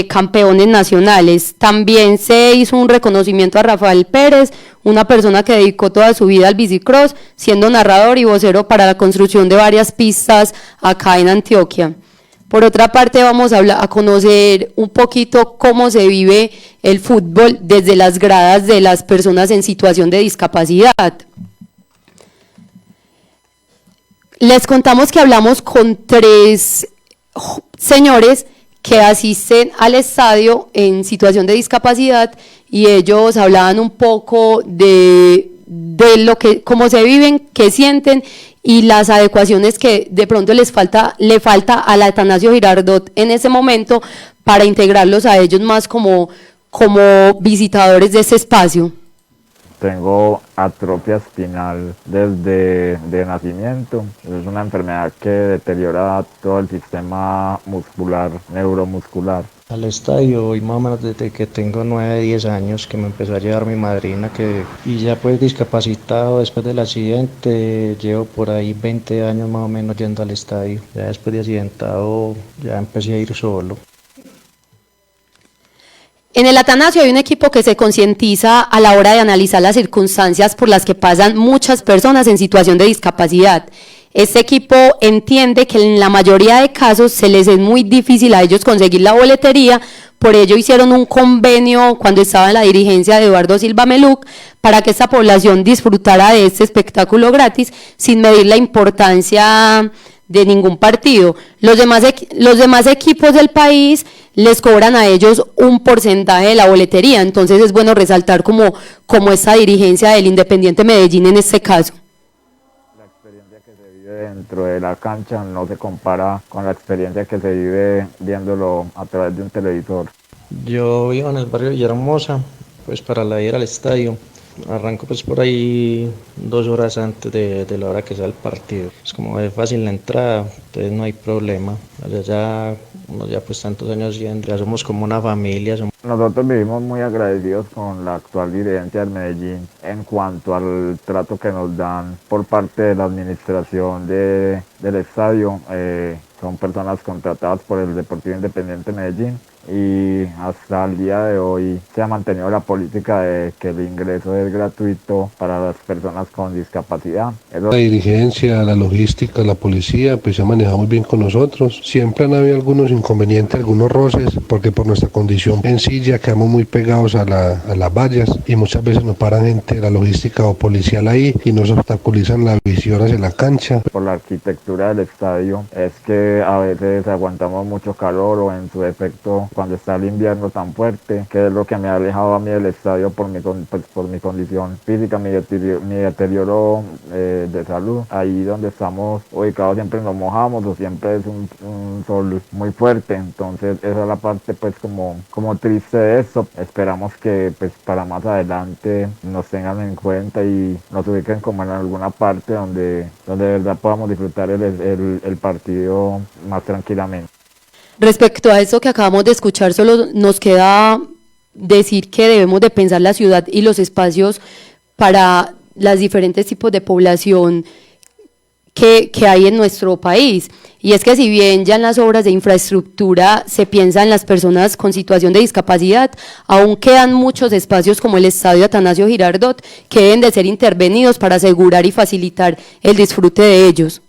C: campeones nacionales. También se hizo un reconocimiento a Rafael Pérez, una persona que dedicó toda su vida al bicicross, siendo narrador y vocero para la construcción de varias pistas acá en Antioquia. Por otra parte, vamos a conocer un poquito cómo se vive el fútbol desde las gradas de las personas en situación de discapacidad. Les contamos que hablamos con 3 señores que asisten al estadio en situación de discapacidad, y ellos hablaban un poco de lo que, cómo se viven, qué sienten y las adecuaciones que de pronto le falta al Atanasio Girardot en ese momento para integrarlos a ellos más como visitadores de ese espacio.
G: Tengo atrofia espinal desde de nacimiento. Es una enfermedad que deteriora todo el sistema muscular, neuromuscular.
H: Al estadio voy más o menos desde que tengo 9, 10 años, que me empezó a llevar mi madrina, y ya pues discapacitado después del accidente, llevo por ahí 20 años más o menos yendo al estadio. Ya después de accidentado ya empecé a ir solo.
C: En el Atanasio hay un equipo que se concientiza a la hora de analizar las circunstancias por las que pasan muchas personas en situación de discapacidad. Este equipo entiende que en la mayoría de casos se les es muy difícil a ellos conseguir la boletería, por ello hicieron un convenio cuando estaba en la dirigencia de Eduardo Silva Meluc para que esta población disfrutara de este espectáculo gratis sin medir la importancia de ningún partido. Los demás equipos del país les cobran a ellos un porcentaje de la boletería, entonces es bueno resaltar como esta dirigencia del Independiente Medellín en este caso.
G: La experiencia que se vive dentro de la cancha no se compara con la experiencia que se vive viéndolo a través de un televisor.
H: Yo vivo en el barrio Villahermosa, pues para ir al estadio. Arranco pues por ahí 2 horas antes de la hora que sea el partido. Es como es fácil la entrada, entonces no hay problema. Ya pues tantos años yendo, ya somos como una familia.
G: Nosotros vivimos muy agradecidos con la actual dirigencia del Medellín en cuanto al trato que nos dan por parte de la administración del estadio. Son personas contratadas por el Deportivo Independiente Medellín, y hasta el día de hoy se ha mantenido la política de que el ingreso es gratuito para las personas con discapacidad.
I: La dirigencia, la logística, la policía, pues se ha manejado muy bien con nosotros. Siempre han habido algunos inconvenientes, algunos roces, porque por nuestra condición en silla quedamos muy pegados a las vallas, y muchas veces nos paran gente de la logística o policial ahí y nos obstaculizan la visión hacia la cancha.
G: Por la arquitectura del estadio es que a veces aguantamos mucho calor, o en su defecto cuando está el invierno tan fuerte, que es lo que me ha alejado a mí del estadio por mi condición física, mi deterioro de salud. Ahí donde estamos ubicados siempre nos mojamos o siempre es un sol muy fuerte, entonces esa es la parte pues como triste de esto. Esperamos que pues para más adelante nos tengan en cuenta y nos ubiquen como en alguna parte donde de verdad podamos disfrutar el partido más tranquilamente.
C: Respecto a eso que acabamos de escuchar, solo nos queda decir que debemos de pensar la ciudad y los espacios para los diferentes tipos de población que hay en nuestro país. Y es que si bien ya en las obras de infraestructura se piensa en las personas con situación de discapacidad, aún quedan muchos espacios como el Estadio Atanasio Girardot que deben de ser intervenidos para asegurar y facilitar el disfrute de ellos.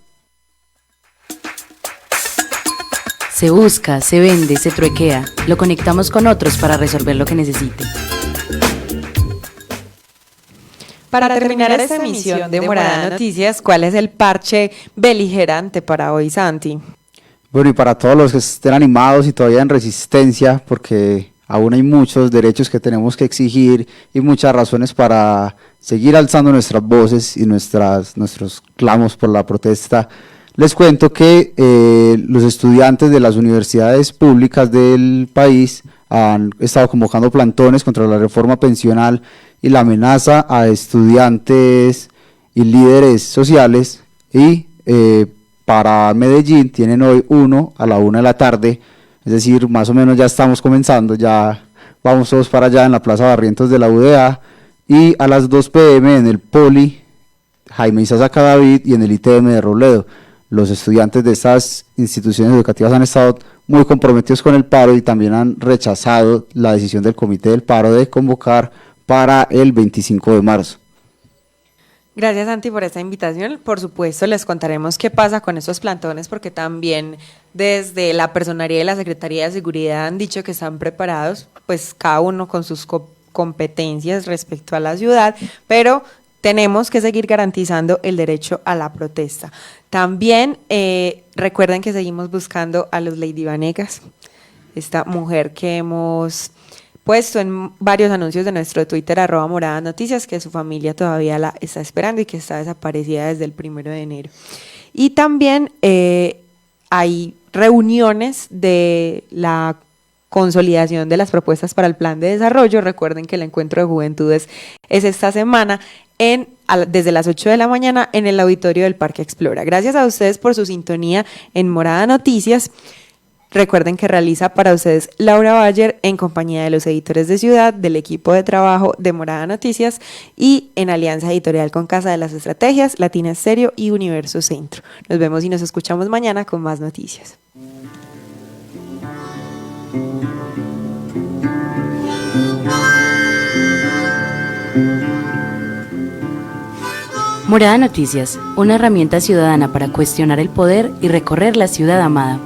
A: Se busca, se vende, se truequea. Lo conectamos con otros para resolver lo que necesite.
B: Para terminar esta emisión de Morada Noticias, ¿cuál es el parche beligerante para hoy, Santi?
J: Bueno, y para todos los que estén animados y todavía en resistencia, porque aún hay muchos derechos que tenemos que exigir y muchas razones para seguir alzando nuestras voces y nuestros clamos por la protesta, les cuento que los estudiantes de las universidades públicas del país han estado convocando plantones contra la reforma pensional y la amenaza a estudiantes y líderes sociales, y para Medellín tienen hoy uno a la 1 de la tarde, es decir, más o menos ya estamos comenzando, ya vamos todos para allá en la Plaza Barrientos de la UdeA, y a las 2 p.m. en el Poli Jaime Isasaca David y en el ITM de Robledo. Los estudiantes de estas instituciones educativas han estado muy comprometidos con el paro y también han rechazado la decisión del Comité del Paro de convocar para el 25 de marzo.
B: Gracias, Santi, por esta invitación. Por supuesto, les contaremos qué pasa con estos plantones, porque también desde la Personería y la Secretaría de Seguridad han dicho que están preparados, pues cada uno con sus competencias respecto a la ciudad, pero tenemos que seguir garantizando el derecho a la protesta. También recuerden que seguimos buscando a los Lady Vanegas, esta mujer que hemos puesto en varios anuncios de nuestro Twitter, @moradanoticias, que su familia todavía la está esperando y que está desaparecida desde el 1 de enero. Y también hay reuniones de la consolidación de las propuestas para el plan de desarrollo. Recuerden que el encuentro de juventudes es esta semana desde las 8 de la mañana en el auditorio del Parque Explora. Gracias a ustedes por su sintonía en Morada Noticias. Recuerden que realiza para ustedes Laura Bayer en compañía de los editores de Ciudad, del equipo de trabajo de Morada Noticias y en alianza editorial con Casa de las Estrategias, Latina Estéreo y Universo Centro. Nos vemos y nos escuchamos mañana con más noticias.
A: Morada Noticias, una herramienta ciudadana para cuestionar el poder y recorrer la ciudad amada.